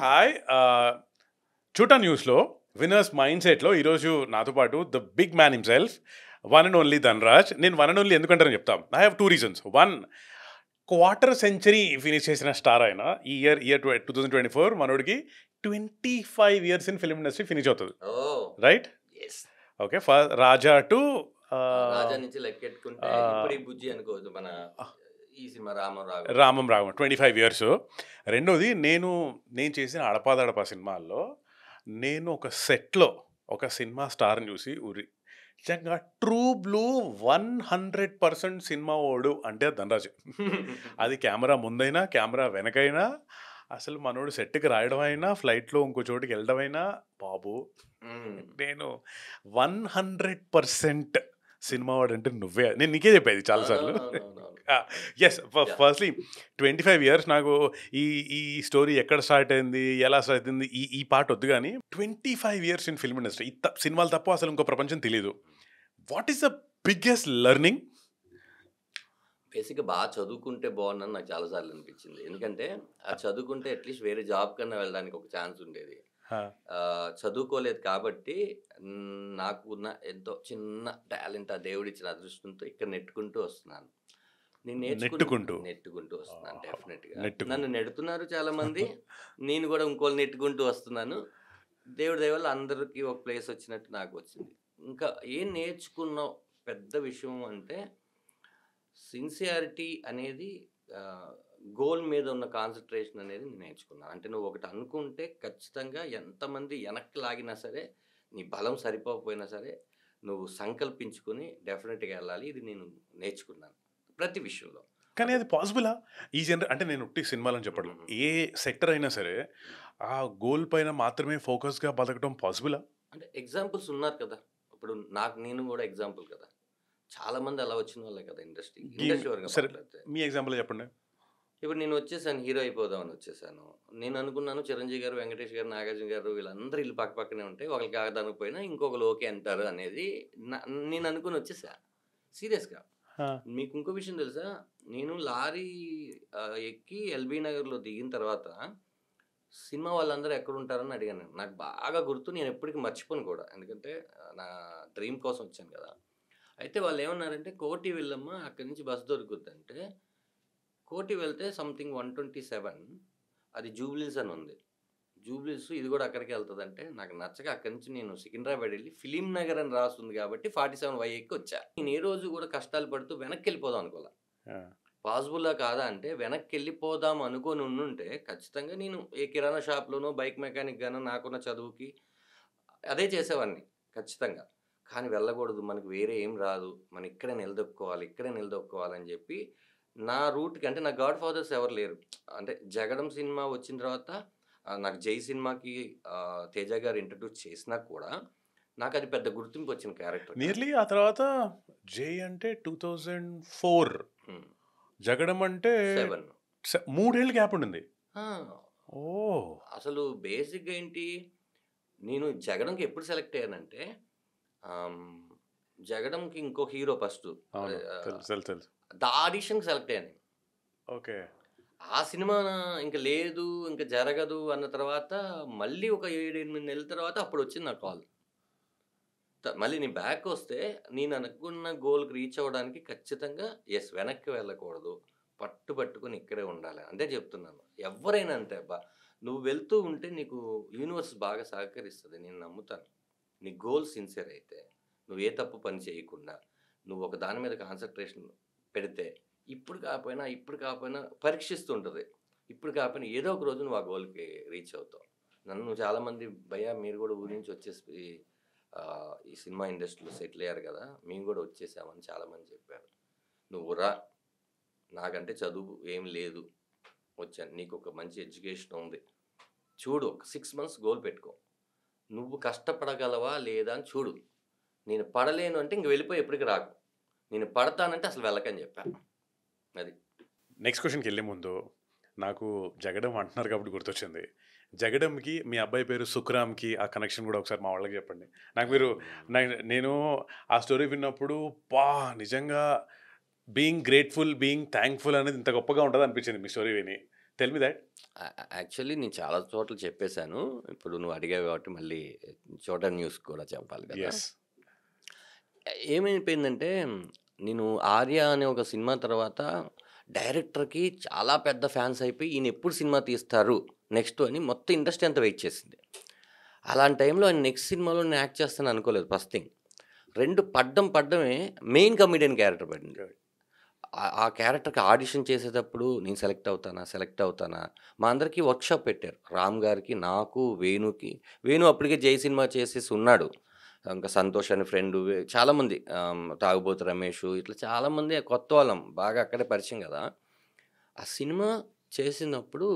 Hi. చూటా న్యూస్లో winners mind సెట్లో ఈరోజు నాతో పాటు the big man himself, one and only Dhanraj. నేను వన్ అండ్ ఓన్లీ ఎందుకంటారని చెప్తాను. I have 2 reasons. One, quarter century finish చేసిన స్టార్ ఆయన. ఈ ఇయర్ 2024 మనోడికి 25 years in film industry finish అవుతుంది, right? Okay, Raja to Raja నుంచి లెక్కెట్టుకుంటే ఇప్పుడు ఈ బుజ్జి అనుకోవద్దు, మన ఈ సినిమా రామం 25 years. రెండోది, నేను చేసిన అడపాదడపా సినిమాల్లో నేను ఒక సెట్లో ఒక సినిమా స్టార్ని చూసి నిజంగా ట్రూ బ్లూ 100% సినిమా ఓడు అంటే ధనరాజు. అది కెమెరా ముందైనా కెమెరా వెనకైనా, అసలు మనోడు సెట్కి రాయడం అయినా, ఫ్లైట్లో ఇంకో చోటుకి వెళ్ళడం అయినా, బాబు నేను 100% సినిమా వాడు అంటే నువ్వే. నేను నీకే చెప్పేది చాలాసార్లు. Yes, firstly 25 years. నాకు ఈ స్టోరీ ఎక్కడ స్టార్ట్ అయింది, ఎలా స్టార్ట్ అయింది, ఈ పార్ట్ వద్దు. కానీ 25 years ఇన్ ఫిల్మ్ ఇండస్ట్రీ, సినిమాలు తప్ప అసలు ఇంకో ప్రపంచం తెలియదు. What is the biggest learning? బేసిక్గా బాగా చదువుకుంటే బాగుందని నాకు చాలాసార్లు అనిపించింది. ఎందుకంటే ఆ చదువుకుంటే అట్లీస్ట్ వేరే జాబ్ కన్నా వెళ్ళడానికి ఒక ఛాన్స్ ఉండేది. చదువుకోలేదు కాబట్టి నాకు ఉన్న ఎంతో చిన్న టాలెంట్, ఆ దేవుడిచ్చిన అదృష్టంతో ఇక్కడ నెట్టుకుంటూ వస్తున్నాను. నేను నెట్టుకుంటూ వస్తున్నాను. డెఫినెట్గా నన్ను నెడుతున్నారు చాలా మంది, నేను కూడా ఇంకోళ్ళు నెట్టుకుంటూ వస్తున్నాను. దేవుడి దయ వల్ల అందరికీ ఒక ప్లేస్ వచ్చినట్టు నాకు వచ్చింది. ఇంకా ఏం నేర్చుకున్నావు పెద్ద విషయం అంటే, సిన్సియారిటీ అనేది, గోల్ మీద ఉన్న కాన్సన్ట్రేషన్ అనేది నేను నేర్చుకున్నాను. అంటే నువ్వు ఒకటి అనుకుంటే ఖచ్చితంగా ఎంతమంది వెనక్కి లాగినా సరే, నీ బలం సరిపోకపోయినా సరే, నువ్వు సంకల్పించుకుని డెఫినెట్గా వెళ్ళాలి. ఇది నేను నేర్చుకున్నాను ప్రతి విషయంలో. కానీ అది పాసిబులా ఈ అంటే నేను ఉట్టి సినిమాలని చెప్పడం, ఏ సెక్టర్ అయినా సరే ఆ గోల్ పైన మాత్రమే ఫోకస్గా బతకడం పాసిబులా? అంటే ఎగ్జాంపుల్స్ ఉన్నారు కదా, ఇప్పుడు నేను కూడా ఎగ్జాంపుల్ కదా. చాలా మంది అలా వచ్చిన వాళ్ళే కదా ఇండస్ట్రీ. మీ ఎగ్జాంపుల్ చెప్పండి. ఇప్పుడు నేను వచ్చేసాను, హీరో అయిపోదామని వచ్చేసాను. నేను అనుకున్నాను చిరంజీవి గారు, వెంకటేష్ గారు, నాగార్జున గారు వీళ్ళందరూ ఇల్లు పక్క పక్కనే ఉంటాయి, ఒకరికి ఆగదానిపోయినా ఇంకొకరు ఓకే అంటారు అనేది నేను అనుకుని వచ్చేసా. సీరియస్గా మీకు ఇంకో విషయం తెలుసా, నేను లారీ ఎక్కి ఎల్బీ నగర్లో దిగిన తర్వాత సినిమా వాళ్ళందరూ ఎక్కడ ఉంటారని అడిగాను. నాకు బాగా గుర్తు, నేను ఎప్పటికీ మర్చిపోను కూడా, ఎందుకంటే నా డ్రీమ్ కోసం వచ్చాను కదా. అయితే వాళ్ళు ఏమన్నారంటే, కోటి వెళ్ళమ్మా, అక్కడి నుంచి బస్సు దొరుకుద్దంటే. కోటి వెళ్తే సంథింగ్ 127, అది జూబ్లీస్ అని ఉంది. జూబ్లీస్ ఇది కూడా అక్కడికి వెళ్తుంది అంటే నాకు నచ్చక అక్కడి నుంచి నేను సికింద్రాబాద్ వెళ్ళి ఫిలిం నగర్ అని రాస్తుంది కాబట్టి 47Y ఎక్కి వచ్చా. నేను ఏ రోజు కూడా కష్టాలు పడుతూ వెనక్కి వెళ్ళిపోదాం అనుకోలే. పాసిబుల్లా కాదా అంటే, వెనక్కి వెళ్ళిపోదాం అనుకొని ఉంటే ఖచ్చితంగా నేను ఏ కిరాణా షాప్లోనో, బైక్ మెకానిక్ గానో, నాకున్న చదువుకి అదే చేసేవాడిని ఖచ్చితంగా. కానీ వెళ్ళకూడదు, మనకు వేరే ఏం రాదు, మనం ఇక్కడే నిలదొక్కోవాలని చెప్పి నా రూట్కి, అంటే నా గాడ్ ఫాదర్స్ ఎవరు లేరు. అంటే జగడం సినిమా వచ్చిన తర్వాత నాకు జై సినిమాకి తేజ గారు ఇంట్రడ్యూస్ చేసినా కూడా నాకు అది పెద్ద గుర్తింపు వచ్చిన క్యారెక్టర్. నియర్లీ ఆ తర్వాత జై అంటే 2004, జగడం అంటే 3 ఏళ్ళ గ్యాప్ ఉండింది. ఓ, అసలు బేసిక్గా ఏంటి, నేను జగడంకి ఎప్పుడు సెలెక్ట్ అయ్యానంటే, జగడంకి ఇంకో హీరో ఫస్ట్ ద ఆడిషన్కి సెలెక్ట్ అయ్యాను. ఓకే, ఆ సినిమా ఇంకా లేదు, ఇంకా జరగదు అన్న తర్వాత మళ్ళీ ఒక 7-8 నెలల తర్వాత అప్పుడు వచ్చింది నా కాల్. మళ్ళీ నేను బ్యాక్ వస్తే, నేను అనుకున్న గోల్కి రీచ్ అవ్వడానికి ఖచ్చితంగా వెనక్కి వెళ్ళకూడదు, పట్టుకుని ఇక్కడే ఉండాలి. అంతే చెప్తున్నాను. ఎవరైనా అంతే అబ్బా, నువ్వు వెళ్తూ ఉంటే నీకు యూనివర్స్ బాగా సహకరిస్తుంది, నేను నమ్ముతాను. నీ గోల్ సిన్సియర్ అయితే, నువ్వు ఏ తప్పు పని చేయకుండా నువ్వు ఒక దాని మీద కాన్సన్ట్రేషన్ పెడితే, ఇప్పుడు కాకపోయినా పరీక్షిస్తుంటుంది. ఇప్పుడు కాకపోయినా ఏదో ఒక రోజు నువ్వు ఆ గోల్కి రీచ్ అవుతావు. నన్ను చాలామంది, భయ్యా మీరు కూడా ఊరి నుంచి వచ్చేసి ఈ సినిమా ఇండస్ట్రీలో సెటిల్ అయ్యారు కదా, మేము కూడా వచ్చేసామని చాలామంది చెప్పారు. నువ్వు రా, నాకంటే చదువు ఏం లేదు, వచ్చాను, నీకు ఒక మంచి ఎడ్యుకేషన్ ఉంది, చూడు, ఒక 6 months గోల్ పెట్టుకో, నువ్వు కష్టపడగలవా లేదా అని చూడు. నేను పడలేను అంటే ఇంక వెళ్ళిపోయి ఎప్పటికి రాకు, నేను పడతానంటే అసలు వెళ్ళకని చెప్పాను. అది. నెక్స్ట్ క్వశ్చన్కి వెళ్ళే ముందు, నాకు జగడం అంటున్నారు కాబట్టి గుర్తొచ్చింది. జగడంకి మీ అబ్బాయి పేరు సుఖరామ్కి ఆ కనెక్షన్ కూడా ఒకసారి మా వాళ్ళకి చెప్పండి. నేను ఆ స్టోరీ విన్నప్పుడు నిజంగా బీయింగ్ గ్రేట్ఫుల్, బీయింగ్ థ్యాంక్ఫుల్ అనేది ఇంత గొప్పగా ఉంటుంది అనిపించింది మీ స్టోరీ విని. Tell me that. యాక్చువల్లీ నేను చాలా చోట్ల చెప్పేశాను. ఇప్పుడు నువ్వు అడిగావు కాబట్టి మళ్ళీ చోట న్యూస్ కూడా చెప్పాలి కదా! యెస్. ఏమైపోయిందంటే నేను 'ఆర్య' అనే ఒక సినిమా తర్వాత డైరెక్టర్‌కి చాలా పెద్ద ఫ్యాన్స్ అయిపోయి ఈయన ఎప్పుడు సినిమా తీస్తారు నెక్స్ట్ అని మొత్తం ఇండస్ట్రీ అంతా వెయిట్ చేసింది. అలాంటి టైంలో ఆయన నెక్స్ట్ సినిమాలో నేను యాక్ట్ చేస్తాను అనుకోలేదు ఫస్ట్ థింగ్. 2 పడ్డమే మెయిన్ కమెడియన్ క్యారెక్టర్ పడింది. ఆ క్యారెక్టర్‌కి ఆడిషన్ చేసేటప్పుడు నేను సెలెక్ట్ అవుతానా? మా అందరికీ వర్క్‌షాప్ పెట్టారు. రామ్ గారికి, నాకు, వేణుకి. వేణు అప్పటికే 'జై' సినిమా చేసేసి ఉన్నాడు. ఇంకా సంతోష్ అని ఫ్రెండు చాలామంది తాగుబోతు రమేషు ఇట్లా చాలామంది కొత్త వాళ్ళం. బాగా అక్కడే పరిచయం కదా! ఆ సినిమా చేసినప్పుడు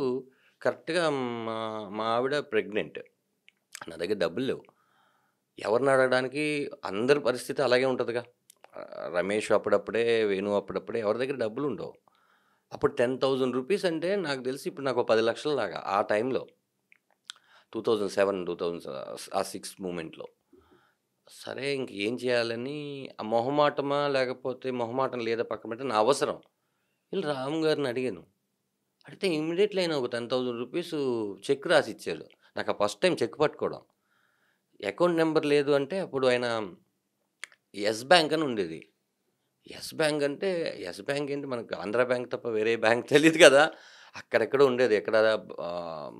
కరెక్ట్‌గా మా మా ఆవిడ ప్రెగ్నెంట్. నా దగ్గర డబ్బులు లేవు. ఎవరిని అడగడానికి అందరి పరిస్థితి అలాగే ఉంటదిగా. రమేష్ అప్పుడప్పుడే, వేణు అప్పుడప్పుడే ఎవరి దగ్గర డబ్బులుండవు. అప్పుడు 10,000 రూపీస్ అంటే నాకు తెలిసి ఇప్పుడు నాకు 10,00,000 లాగా ఆ టైంలో. 2007, 6 మూమెంట్‌లో. సరే ఇంక ఏం చేయాలని ఆ మొహమాటమా లేకపోతే మొహమాటం లేదా పక్కన పెడితే నా అవసరం. ఎళ్లి రామ్ గారిని అడిగాను. అడిగితే ఇమ్మీడియేట్‌లీ ఆయన ఒక 10,000 రూపీసు చెక్ రాసిచ్చారు. నాకు ఆ ఫస్ట్ టైమ్ చెక్ పట్టుకోవడం. అకౌంట్ నంబర్ లేదు అంటే అప్పుడు ఆయన యెస్ బ్యాంక్ అని ఉండేది. యెస్ బ్యాంక్ ఏంటి మనకు ఆంధ్ర బ్యాంక్ తప్ప వేరే బ్యాంక్ తెలీదు కదా! అక్కడెక్కడో ఉండేది. ఎక్కడ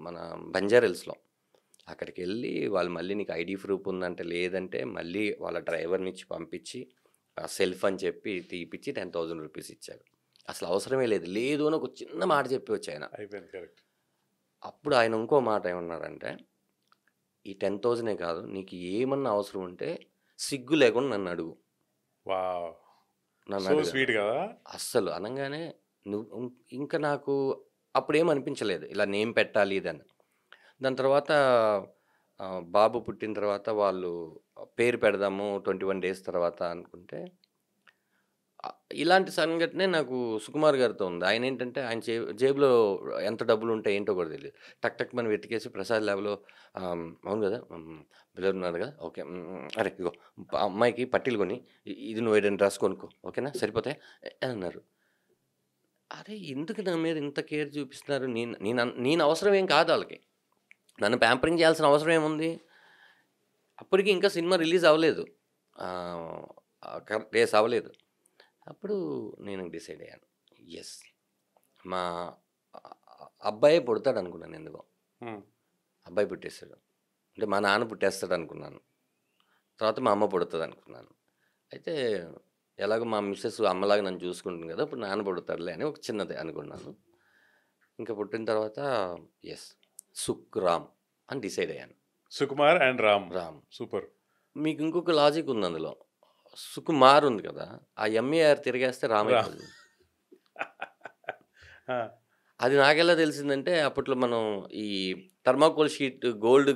మన బంజారా హిల్స్‌లో. అక్కడికెళ్ళి వాళ్ళు మళ్ళీ నీకు ఐడీ ప్రూఫ్ ఉందంటే లేదంటే మళ్ళీ వాళ్ళ డ్రైవర్‌నిచ్చి పంపించి సెల్ఫ్ అని చెప్పి తీపిచ్చి 10,000 రూపీస్ ఇచ్చారు. అసలు అవసరమే లేదు. లేదు అని ఒక చిన్న మాట చెప్పి వచ్చాయన. అయిపోయింది. కరెక్ట్. అప్పుడు ఆయన ఇంకో మాట ఏమన్నారంటే, "ఈ 10,000 కాదు నీకు ఏమన్నా అవసరం ఉంటే సిగ్గు లేకుండా నన్నడుగు. వావ్! సో నన్నడుగు" స్వీట్ అన్నారు. కదా! అస్సలు అనంగానే ఇంకా నాకు అప్పుడేమనిపించలేదు. ఇలా నేమ్ పెట్టాలి ఇదని. దాని తర్వాత బాబు పుట్టిన తర్వాత వాళ్ళు పేరు పెడదాము 21 డేస్ తర్వాత అనుకుంటే ఇలాంటి సంఘటనే నాకు సుకుమార్ గారితో ఉంది. ఆయనేంటంటే ఆయన జేబులో ఎంత డబ్బులుంటాయి ఏంటో కూడా తెలీదు. టక్ టక్ మని వెతికేసి ప్రసాద్ ల్యాబ్‌లో అవును గదా! పిల్లలున్నారు గదా! ఓకే. అరే ఇదిగో అమ్మాయికి పట్టీలు కొని ఇది నువ్వు ఏదైనా డ్రెస్ కొనుక్కో. ఓకేనా? సరిపోతాయా? అన్నారు. అరే! ఎందుకు నా మీద ఇంత కేర్ చూపిస్తున్నారు? నేను అవసరం ఏం కాదు ఆళ్ళకి. నన్ను ప్యాంపరింగ్ చేయాల్సిన అవసరం ఏముంది? అప్పటికి ఇంకా సినిమా రిలీజ్ అవ్వలేదు. ఆహ్, డేస్ అవ్వలేదు. అప్పుడు నేను డిసైడ్ అయ్యాను. యెస్. మా అబ్బాయే పుడతాడనుకున్నాను ఎందుకో. హ్మ్. అబ్బాయి పుట్టేసాడు. అంటే మా నాన్న పుట్టేస్తాడనుకున్నాను. తర్వాత మా అమ్మ పుడతదనుకున్నాను. అయితే ఎలాగో మా మిసెస్ అమ్మలాగా నన్ను చూసుకుంటుంది కదా! ఇప్పుడు నాన్న పుడతాడులే అని ఒక చిన్నది అనుకున్నాను. ఇంకా పుట్టిన తర్వాత యెస్. సుక్‌రామ్ అని డిసైడ్ అయ్యాను. సుకుమార్ అండ్ రామ్. రామ్. సూపర్. మీకు ఇంకొక లాజిక్ ఉంది అందులో. సుకుమార్ ఉంది కదా! ఆ ఎంఏఆర్ తిరిగేస్తే రామ్ రా అయిపోతుంది. ఆ! అది నాకెలా తెలిసిందంటే అప్పట్లో మనం ఈ థర్మాకోల్ షీట్ గోల్డ్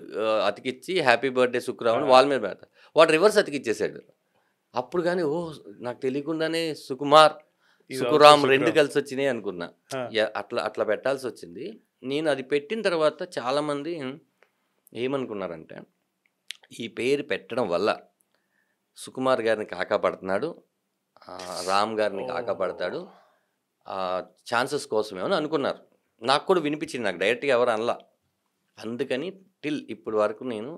అతికిచ్చి హ్యాపీ బర్త్‌డే సుకురామ్ అని ఆ! వాల్ మీద పెడతారు. వాడు రివర్స్ అతికిచ్చేసాడు. అప్పుడు గాని ఓహ్! నాకు తెలియకుండానే సుకుమార్, ఇది ఆల్సో సుకురామ్ 2 సుకురామ్. కలిసొచ్చినాయి అనుకున్నా. ఆ! అట్లా అట్లా పెట్టాల్సొచ్చింది. నేను అది పెట్టిన తర్వాత చాలామంది ఏమనుకున్నారంటే, ఈ పేరు పెట్టడం వల్ల సుకుమార్ గారిని కాకాపడుతున్నాడు. రామ్ గారిని కాకాపడతాడు. ఓహ్! ఛాన్సెస్ కోసమేమో అని అనుకున్నారు. నాకు కూడా వినిపించింది. నాకు డైరెక్ట్‌గా ఎవరు అనలా. అందుకని ఇప్పటి వరకు నేను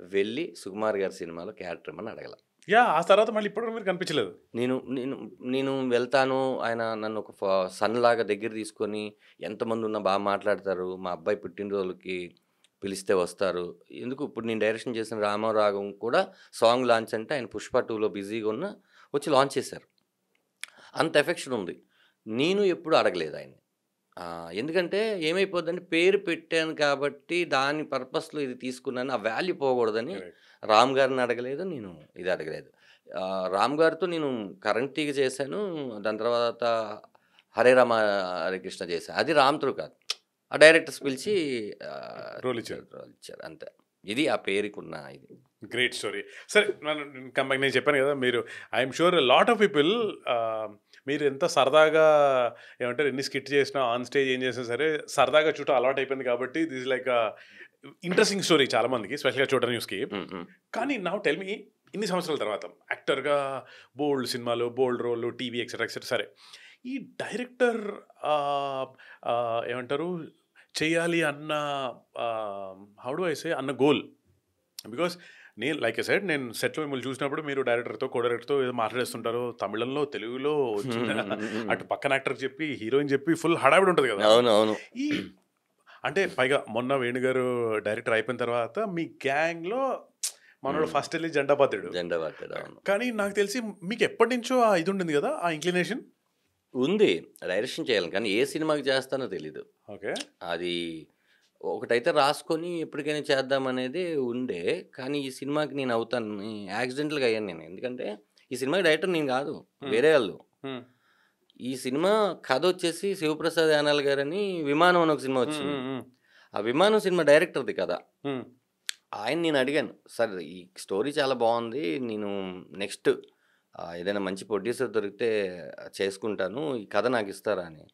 వెళ్ళి సుకుమార్ గారి సినిమాలో క్యారెక్టర్ ఇమ్మని అడగల. యాహ్! ఆ తర్వాత మళ్ళీ ఇప్పటివరకు మీరు కనిపించలేదు. నేను నేను నేను వెళ్తాను. ఆయన నన్ను ఒక సన్‌లాగా దగ్గర తీసుకొని ఎంతమందున్నా మాట్లాడతారు. మా అబ్బాయి పుట్టినరోజులకి పిలిస్తే వస్తారు. ఎందుకు ఇప్పుడు నేను డైరెక్షన్ చేసిన 'రామారాగం' కూడా సాంగ్ లాంచ్ అంటే ఆయన 'పుష్ప 2లో బిజీగా ఉన్నా వచ్చి లాంచ్ చేశారు. అంత ఎఫెక్షన్ ఉంది. నేను ఎప్పుడు అడగలేదు ఆయన్ని. ఎందుకంటే ఏమైపోద్దంటే పేరు పెట్టాను కాబట్టి దాని పర్పస్‌లో ఇది తీసుకున్నాను. ఆ వాల్యూ పోకూడదని కరెక్ట్. రామ్ గారిని అడగలేదు. నేను ఇది అడగలేదు. రామ్ గారితో నేను 'కరెంట్ తీగ' చేశాను. దాని తర్వాత 'హరే రామ హరే కృష్ణ' చేశా. అది రామ్ త్రూ కాదు. ఆ డైరెక్టర్స్ పిలిచి రోల్ ఇచ్చారు. రోల్ ఇచ్చారు అంతే. ఇది ఆ పేరుకున్న ఇది. Great story. సరే మనం కమ్ బ్యాక్. నేను చెప్పాను కదా! మీరు I'm sure lot of people మీరు ఎంత సరదాగా ఏమంటారు ఎన్ని స్కిట్ చేసినా ఆన్ స్టేజ్ ఏం చేసినా సరే సరదాగా చూడటం అలవాటు అయిపోయింది కాబట్టి దిస్ లైక్ ఇంట్రెస్టింగ్ స్టోరీ చాలా మందికి స్పెషల్‌గా చూడడం న్యూస్‌కి. హ్మ్. హ్మ్. కానీ నౌ టెల్ మీ ఇన్ని సంవత్సరాల తర్వాత యాక్టర్‌గా బోల్డ్ సినిమాలు, బోల్డ్ రోల్‌లు, టీవీ ఎక్సెట్రా ఎక్సెట్రా సరే. ఈ డైరెక్టర్ ఏమంటారు చేయాలి అన్న హౌ డు ఐ సే అన్న గోల్. బికాస్ నేను లైక్ ఐ సెడ్ నేను సెట్లో మిమ్మల్ని చూసినప్పుడు మీరు డైరెక్టర్తో కో డైరెక్టర్తో ఏదో మాట్లాడేస్తుంటారు తమిళంలో తెలుగులో వచ్చిన అటు పక్కన యాక్టర్ చెప్పి హీరోయిన్ చెప్పి ఫుల్ హడావిడి ఉంటుంది కదా. అవును ఈ అంటే పైగా మొన్న వేణుగారు డైరెక్టర్ అయిపోయిన తర్వాత మీ గ్యాంగ్లో మనోడు ఫస్ట్ వెళ్ళి జెండా పాతాడు. అవును. కానీ నాకు తెలిసి మీకు ఎప్పటి నుంచో ఆ ఇది ఉండింది కదా, ఆ ఇంక్లినేషన్ ఉంది డైరెక్షన్ చేయాలి, కానీ ఏ సినిమాకి చేస్తానో తెలీదు. ఓకే. అది ఒకటైతే రాసుకొని ఎప్పటికైనా చేద్దామనేది ఉండే, కానీ ఈ సినిమాకి నేను అవుతాను యాక్సిడెంటల్గా అయ్యాను నేను. ఎందుకంటే ఈ సినిమాకి డైరెక్టర్ నేను కాదు, వేరే వాళ్ళు. ఈ సినిమా కథ వచ్చేసి శివప్రసాద్ యానాల్ గారని విమానం అని ఒక సినిమా వచ్చింది. ఆ విమానం సినిమా డైరెక్టర్ది కదా. ఆయన నేను అడిగాను, సార్ ఈ స్టోరీ చాలా బాగుంది, నేను నెక్స్ట్ ఏదైనా మంచి ప్రొడ్యూసర్ దొరికితే చేసుకుంటాను, ఈ కథ నాకు ఇస్తారా అని.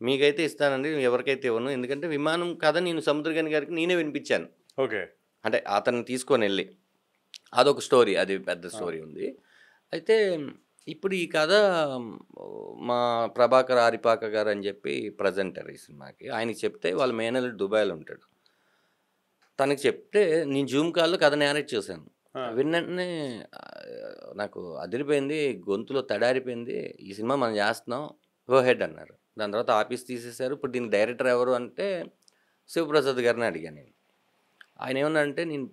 మీకైతే ఇస్తానండి, ఎవరికైతే ఇవ్వను, ఎందుకంటే విమానం కథ నేను సముద్రగని గారికి నేనే వినిపించాను. ఓకే. అంటే అతన్ని తీసుకొని వెళ్ళి అదొక స్టోరీ, అది పెద్ద స్టోరీ ఉంది. అయితే ఇప్పుడు ఈ కథ మా ప్రభాకర్ ఆరిపాక గారు అని చెప్పి ప్రజెంటర్ ఈ సినిమాకి, ఆయనకి చెప్తే వాళ్ళ మేనల్లుడు దుబాయ్లో ఉంటాడు. తనకి చెప్తే నేను జూమ్ కాల్లో కథ నేరేట్ చేశాను. విన్ననే నాకు అదిరిపోయింది, గొంతులో తడారిపోయింది, ఈ సినిమా మనం చేస్తున్నాం, గో హెడ్ అన్నారు. దాని తర్వాత ఆఫీస్ తీసేశారు. ఇప్పుడు దీనికి డైరెక్టర్ ఎవరు అంటే శివప్రసాద్ గారిని అడిగాను నేను. ఆయన ఏమన్నా అంటే నేను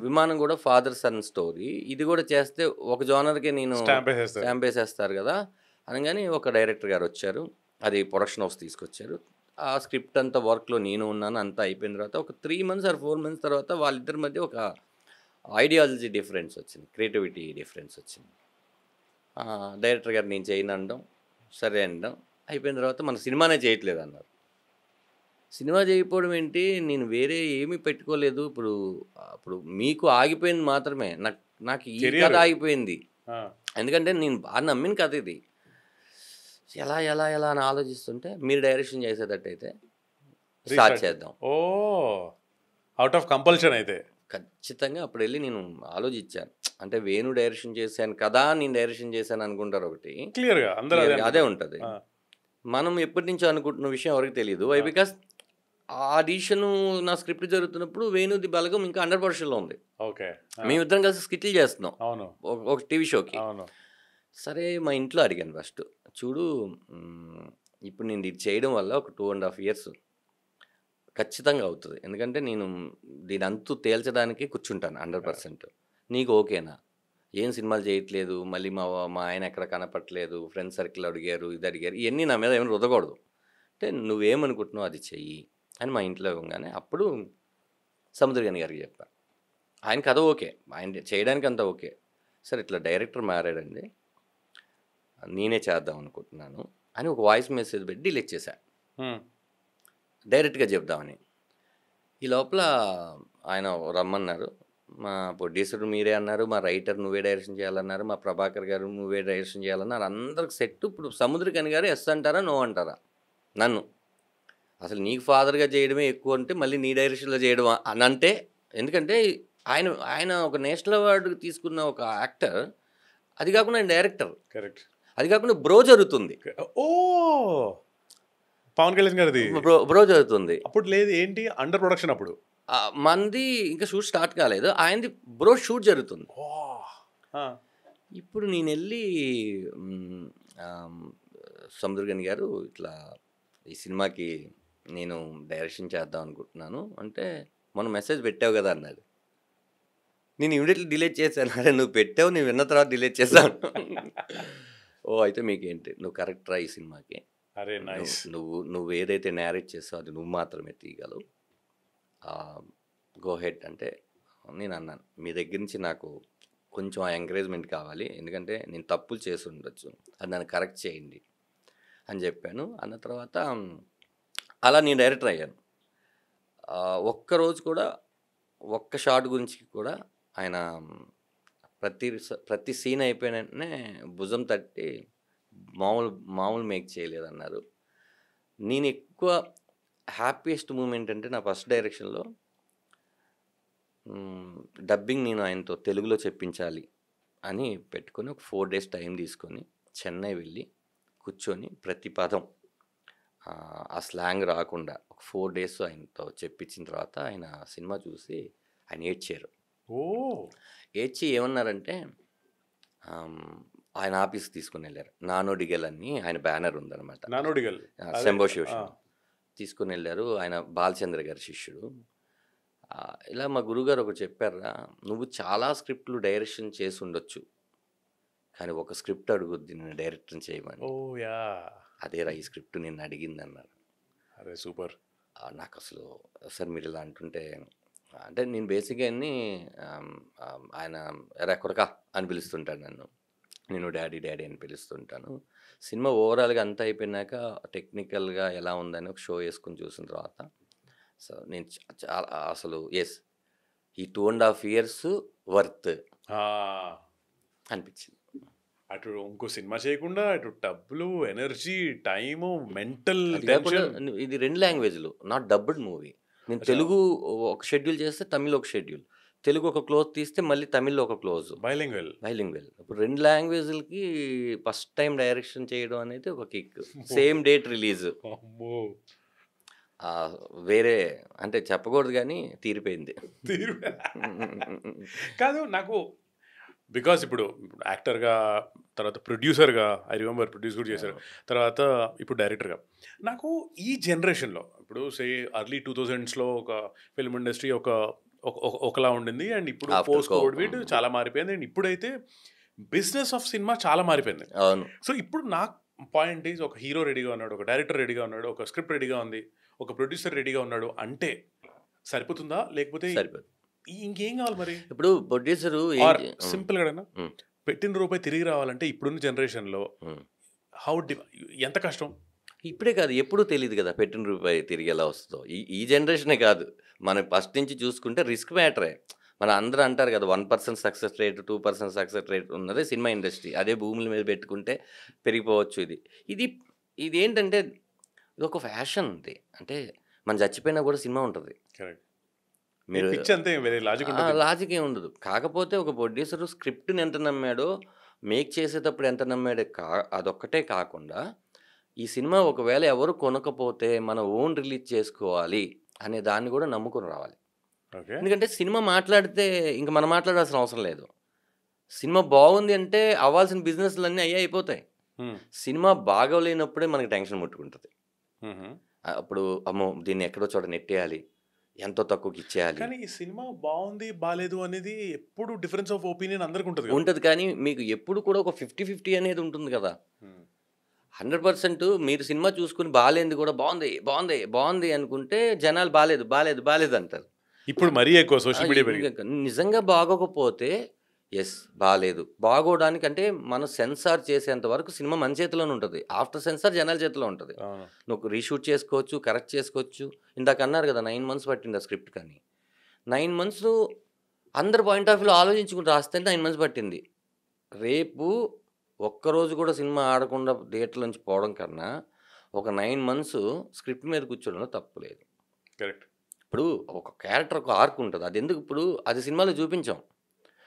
విమానం కూడా ఫాదర్ సన్ స్టోరీ, ఇది కూడా చేస్తే ఒక జోనర్కి నేను స్టాంప్ వేసేస్తారు కదా అనగానే ఒక డైరెక్టర్ గారు వచ్చారు, అది ప్రొడక్షన్ హౌస్ తీసుకొచ్చారు. ఆ స్క్రిప్ట్ అంతా వర్క్లో నేను ఉన్నాను, అంతా అయిపోయిన తర్వాత ఒక 3 months or 4 months తర్వాత వాళ్ళిద్దరి మధ్య ఒక ఐడియాలజీ డిఫరెన్స్ వచ్చింది, క్రియేటివిటీ డిఫరెన్స్ వచ్చింది. డైరెక్టర్ గారు నేను చేయను అనడం, సరే అనడం, అయిపోయిన తర్వాత మన సినిమానే చేయట్లేదు అన్నారు. సినిమా చేయకపోవడం ఏంటి, నేను వేరే ఏమీ పెట్టుకోలేదు, ఇప్పుడు మీకు ఆగిపోయింది మాత్రమే, నాకు ఈ కథ ఆగిపోయింది. ఎందుకంటే నేను బాగా నమ్మిన కథ ఇది. ఎలా ఎలా ఎలా అని ఆలోచిస్తుంటే మీరు డైరెక్షన్ చేసేటట్టయితే స్టార్ట్ చేద్దాం. ఓ అవుట్ ఆఫ్ కంపల్షన్ అయితే ఖచ్చితంగా అప్పుడు వెళ్ళి నేను ఆలోచించాను. అంటే వేణు డైరెక్షన్ చేశాను కదా, నేను డైరెక్షన్ చేశాను అనుకుంటారు, ఒకటి క్లియర్గా అందరూ అదే ఉంటుంది. మనం ఎప్పటి నుంచో అనుకుంటున్న విషయం ఎవరికి తెలియదు. వై బికాస్ ఆ డిసిషన్ నా స్క్రిప్ట్ జరుగుతున్నప్పుడు వేణుది బలగం ఇంకా 100%లో ఉంది. ఓకే. మేమిద్దరం కలిసి స్కిట్లు చేస్తున్నాం అవును ఒక టీవీ షోకి. అవును. సరే మా ఇంట్లో అడిగాను ఫస్ట్, చూడు ఇప్పుడు నేను ఇది చేయడం వల్ల ఒక 2.5 years ఖచ్చితంగా అవుతుంది, ఎందుకంటే నేను దీని అంతు తేల్చడానికి కూర్చుంటాను 100%. నీకు ఓకేనా, ఏం సినిమాలు చేయట్లేదు, మళ్ళీ మా ఆయన ఎక్కడ కనపట్లేదు, ఫ్రెండ్ సర్కిల్ అడిగారు, ఇది అడిగారు, ఇవన్నీ నా మీద ఏమైనా రుదకూడదు, అంటే నువ్వేమనుకుంటున్నావు అది చెయ్యి అని మా ఇంట్లో ఇవ్వగానే అప్పుడు సముద్రగని గారికి చెప్పాను. ఆయన కథ ఓకే, ఆయన చేయడానికి అంతా ఓకే. సరే ఇట్లా డైరెక్టర్ మారాడండి, నేనే చేద్దాం అనుకుంటున్నాను అని ఒక వాయిస్ మెసేజ్ పెట్టి డిలీట్ చేశాను, డైరెక్ట్గా చెప్దామని. ఈ లోపల ఆయన రమ్మన్నారు, మా ప్రొడ్యూసర్ మీరే అన్నారు, మా రైటర్ నువ్వే డైరెక్షన్ చేయాలన్నారు, మా ప్రభాకర్ గారు నువ్వే డైరెక్షన్ చేయాలన్నారు, అందరికి సెట్. ఇప్పుడు సముద్రకని గారు ఎస్ అంటారా నో అంటారా నన్ను, అసలు నీకు ఫాదర్గా చేయడమే ఎక్కువ అంటే మళ్ళీ నీ డైరెక్షన్లో చేయడం అని అంటే, ఎందుకంటే ఆయన ఒక నేషనల్ అవార్డు తీసుకున్న ఒక యాక్టర్, అది కాకుండా ఆయన డైరెక్టర్, కరెక్ట్, అది కాకుండా బ్రో జరుగుతుంది. ఓ పవన్ కళ్యాణ్ గారిది బ్రో జరుగుతుంది అప్పుడు లేదు ఏంటి అండర్ ప్రొడక్షన్ అప్పుడు మంది ఇంకా షూట్ స్టార్ట్ కాలేదు, ఆయనది బ్రో షూట్ జరుగుతుంది. ఇప్పుడు నేను వెళ్ళి సముద్రగని గారు ఇట్లా ఈ సినిమాకి నేను డైరెక్షన్ చేద్దాం అనుకుంటున్నాను అంటే, మొన్న మెసేజ్ పెట్టావు కదా అన్నాడు. నేను ఇమీడియట్లీ డిలీట్ చేశాను. అరే నువ్వు పెట్టావు, నేను విన్న తర్వాత డిలీట్ చేశాను. ఓ అయితే మీకేంటి, నువ్వు కరెక్ట్ రా ఈ సినిమాకి, అరే నైస్, నువ్వు ఏదైతే నేరేట్ చేస్తావు అది నువ్వు మాత్రమే తీయగలవు, గో హెడ్ అంటే నేను అన్నాను, మీ దగ్గర నుంచి నాకు కొంచెం ఆ ఎంకరేజ్మెంట్ కావాలి, ఎందుకంటే నేను తప్పులు చేసి ఉండొచ్చు, అది నన్ను కరెక్ట్ చేయండి అని చెప్పాను. అన్న తర్వాత అలా నేను డైరెక్టర్ అయ్యాను. ఒక్కరోజు కూడా ఒక్క షాట్ గురించి కూడా ఆయన ప్రతి సీన్ అయిపోయిన వెంటనే భుజం తట్టి మామూలు మేక్ చేయలేదన్నారు. నేను ఎక్కువ హ్యాపీయెస్ట్ మూమెంట్ అంటే నా ఫస్ట్ డైరెక్షన్లో డబ్బింగ్ నేను ఆయనతో తెలుగులో చెప్పించాలి అని పెట్టుకొని ఒక 4 days టైం తీసుకొని చెన్నై వెళ్ళి కూర్చొని ప్రతి పదం ఆ స్లాంగ్ రాకుండా ఒక 4 డేస్ ఆయనతో చెప్పించిన తర్వాత ఆయన సినిమా చూసి ఆయన ఏడ్చారు. ఓ ఏడ్చి ఏమన్నారంటే ఆయన ఆఫీస్కి తీసుకుని వెళ్ళారు. నానోడిగల్ అని ఆయన బ్యానర్ ఉందన్నమాట. నానోడిగల్ శంభో శివశంభో తీసుకుని వెళ్ళారు. ఆయన బాలచంద్ర గారి శిష్యుడు. ఇలా మా గురుగారు ఒకటి చెప్పారా, నువ్వు చాలా స్క్రిప్ట్లు డైరెక్షన్ చేసి ఉండొచ్చు, కానీ ఒక స్క్రిప్ట్ అడుగుద్ది నేను డైరెక్టర్ చేయమని. ఓ యా అదేరా ఈ స్క్రిప్ట్ నేను అడిగింది అన్నారు. అరే సూపర్. నాకు అసలు సార్ మీరు ఇలా అంటుంటే, అంటే నేను బేసిక్గా ఆయన ఎరా కొడకా అని పిలుస్తుంటాను నన్ను. నేను డాడీ డాడీ అని పిలుస్తుంటాను. సినిమా ఓవరాల్గా అంతా అయిపోయినాక టెక్నికల్గా ఎలా ఉందని ఒక షో వేసుకుని చూసిన తర్వాత సో నేను చాలా అసలు ఎస్ ఈ 2.5 years వర్త్ అనిపించింది. అటు ఇంకో సినిమా చేయకుండా ఇటు డబ్బులు, ఎనర్జీ, టైము, మెంటల్ అది కాకుండా ఇది 2 లాంగ్వేజ్లు, నాట్ డబ్బుడ్ మూవీ. నేను తెలుగు ఒక షెడ్యూల్ చేస్తే తమిళ్ ఒక షెడ్యూల్, తెలుగు ఒక క్లోజ్ తీస్తే మళ్ళీ తమిళ్లో ఒక క్లోజ్, బైలింగ్వల్. ఇప్పుడు 2 లాంగ్వేజ్లకి ఫస్ట్ టైం డైరెక్షన్ చేయడం అనేది ఒక కిక్. Same date release. వేరే అంటే చెప్పకూడదు కానీ తీరిపోయింది. కాదు నాకు బికాస్ ఇప్పుడు యాక్టర్గా, తర్వాత ప్రొడ్యూసర్గా, ఐ రిమెంబర్ ప్రొడ్యూస్ కూడా చేశారు, తర్వాత ఇప్పుడు డైరెక్టర్గా. నాకు ఈ జనరేషన్లో ఇప్పుడు సే ఎర్లీ 2000s ఒక ఫిల్మ్ ఇండస్ట్రీ ఒకలా ఉండింది, అండ్ ఇప్పుడు పోస్ట్ కోవిడ్ చాలా మారిపోయింది, అండ్ ఇప్పుడైతే బిజినెస్ ఆఫ్ సినిమా చాలా మారిపోయింది. అవును. సో ఇప్పుడు నాకు పాయింట్ ఈజ్, ఒక హీరో రెడీగా ఉన్నాడు, ఒక డైరెక్టర్ రెడీగా ఉన్నాడు, ఒక స్క్రిప్ట్ రెడీగా ఉంది, ఒక ప్రొడ్యూసర్ రెడీగా ఉన్నాడు అంటే సరిపోతుందా, లేకపోతే ఇంకేం కావాలి మరి? ఇప్పుడు ప్రొడ్యూసర్ సింపుల్ గా పెట్టిన రూపాయి తిరిగి రావాలంటే ఇప్పుడున్న జనరేషన్లో ఎంత కష్టం? ఇప్పుడే కాదు, ఎప్పుడూ తెలియదు కదా పెట్టిన రూపాయి తిరిగి ఎలా వస్తుందో. ఈ జనరేషనే కాదు, మనం ఫస్ట్ నుంచి చూసుకుంటే రిస్క్ మ్యాటరే. మన అందరూ అంటారు కదా 1% సక్సెస్ రేట్, 2% సక్సెస్ రేట్ ఉన్నదే సినిమా ఇండస్ట్రీ. అదే భూముల మీద పెట్టుకుంటే పెరిగిపోవచ్చు. ఇది ఏంటంటే ఇది ఒక ఫ్యాషన్ ఉంది. అంటే మనం చచ్చిపోయినా కూడా సినిమా ఉంటుంది. మీరు లాజిక్ ఏమి ఉండదు. కాకపోతే ఒక ప్రొడ్యూసర్ స్క్రిప్ట్ని ఎంత నమ్మాడో, మేక్ చేసేటప్పుడు ఎంత నమ్మాడో అదొక్కటే కాకుండా ఈ సినిమా ఒకవేళ ఎవరు కొనకపోతే మనం ఓన్ రిలీజ్ చేసుకోవాలి అనే దాన్ని కూడా నమ్ముకొని రావాలి. ఎందుకంటే సినిమా మాట్లాడితే ఇంకా మనం మాట్లాడాల్సిన అవసరం లేదు. సినిమా బాగుంది అంటే అవ్వాల్సిన బిజినెస్లు అన్నీ అయిపోతాయి. సినిమా బాగోలేనప్పుడే మనకి టెన్షన్ ముట్టుకుంటుంది. అప్పుడు అమ్మో దీన్ని ఎక్కడో చోట నెట్టేయాలి, ఎంతో తక్కువకి ఇచ్చేయాలి. కానీ ఈ సినిమా బాగుంది బాగాలేదు అనేది ఎప్పుడు డిఫరెన్స్ ఆఫ్ ఒపీనియన్ అందరికి ఉంటుంది. కానీ మీకు ఎప్పుడు కూడా ఒక 50-50 అనేది ఉంటుంది కదా. 100% మీరు సినిమా చూసుకుని బాగాలేంది కూడా బాగుంది బాగుంది బాగుంది అనుకుంటే జనాలు బాగాలేదు బాగాలేదు బాగాలేదు అంటారు. ఇప్పుడు మరీ ఎక్కువ సోషల్ మీడియా. నిజంగా బాగోకపోతే ఎస్ బాగాలేదు, బాగోడానికి అంటే మనం సెన్సార్ చేసేంత వరకు సినిమా మన చేతిలోనే ఉంటుంది. ఆఫ్టర్ సెన్సార్ జనాల చేతిలో ఉంటుంది. నువ్వు రీషూట్ చేసుకోవచ్చు, కరెక్ట్ చేసుకోవచ్చు. ఇందాక అన్నారు కదా 9 months పట్టింది ఆ స్క్రిప్ట్. కానీ 9 months అందరు పాయింట్ ఆఫ్ వ్యూలో ఆలోచించుకుని రాస్తే 9 months పట్టింది. రేపు ఒక్కరోజు కూడా సినిమా ఆడకుండా థియేటర్ నుంచి పోవడం కన్నా ఒక 9 months స్క్రిప్ట్ మీద కూర్చోవడంలో తప్పు లేదు. కరెక్ట్. ఇప్పుడు ఒక క్యారెక్టర్ ఒక ఆర్క్ ఉంటుంది. అది ఎందుకు ఇప్పుడు అది సినిమాలో చూపించాం.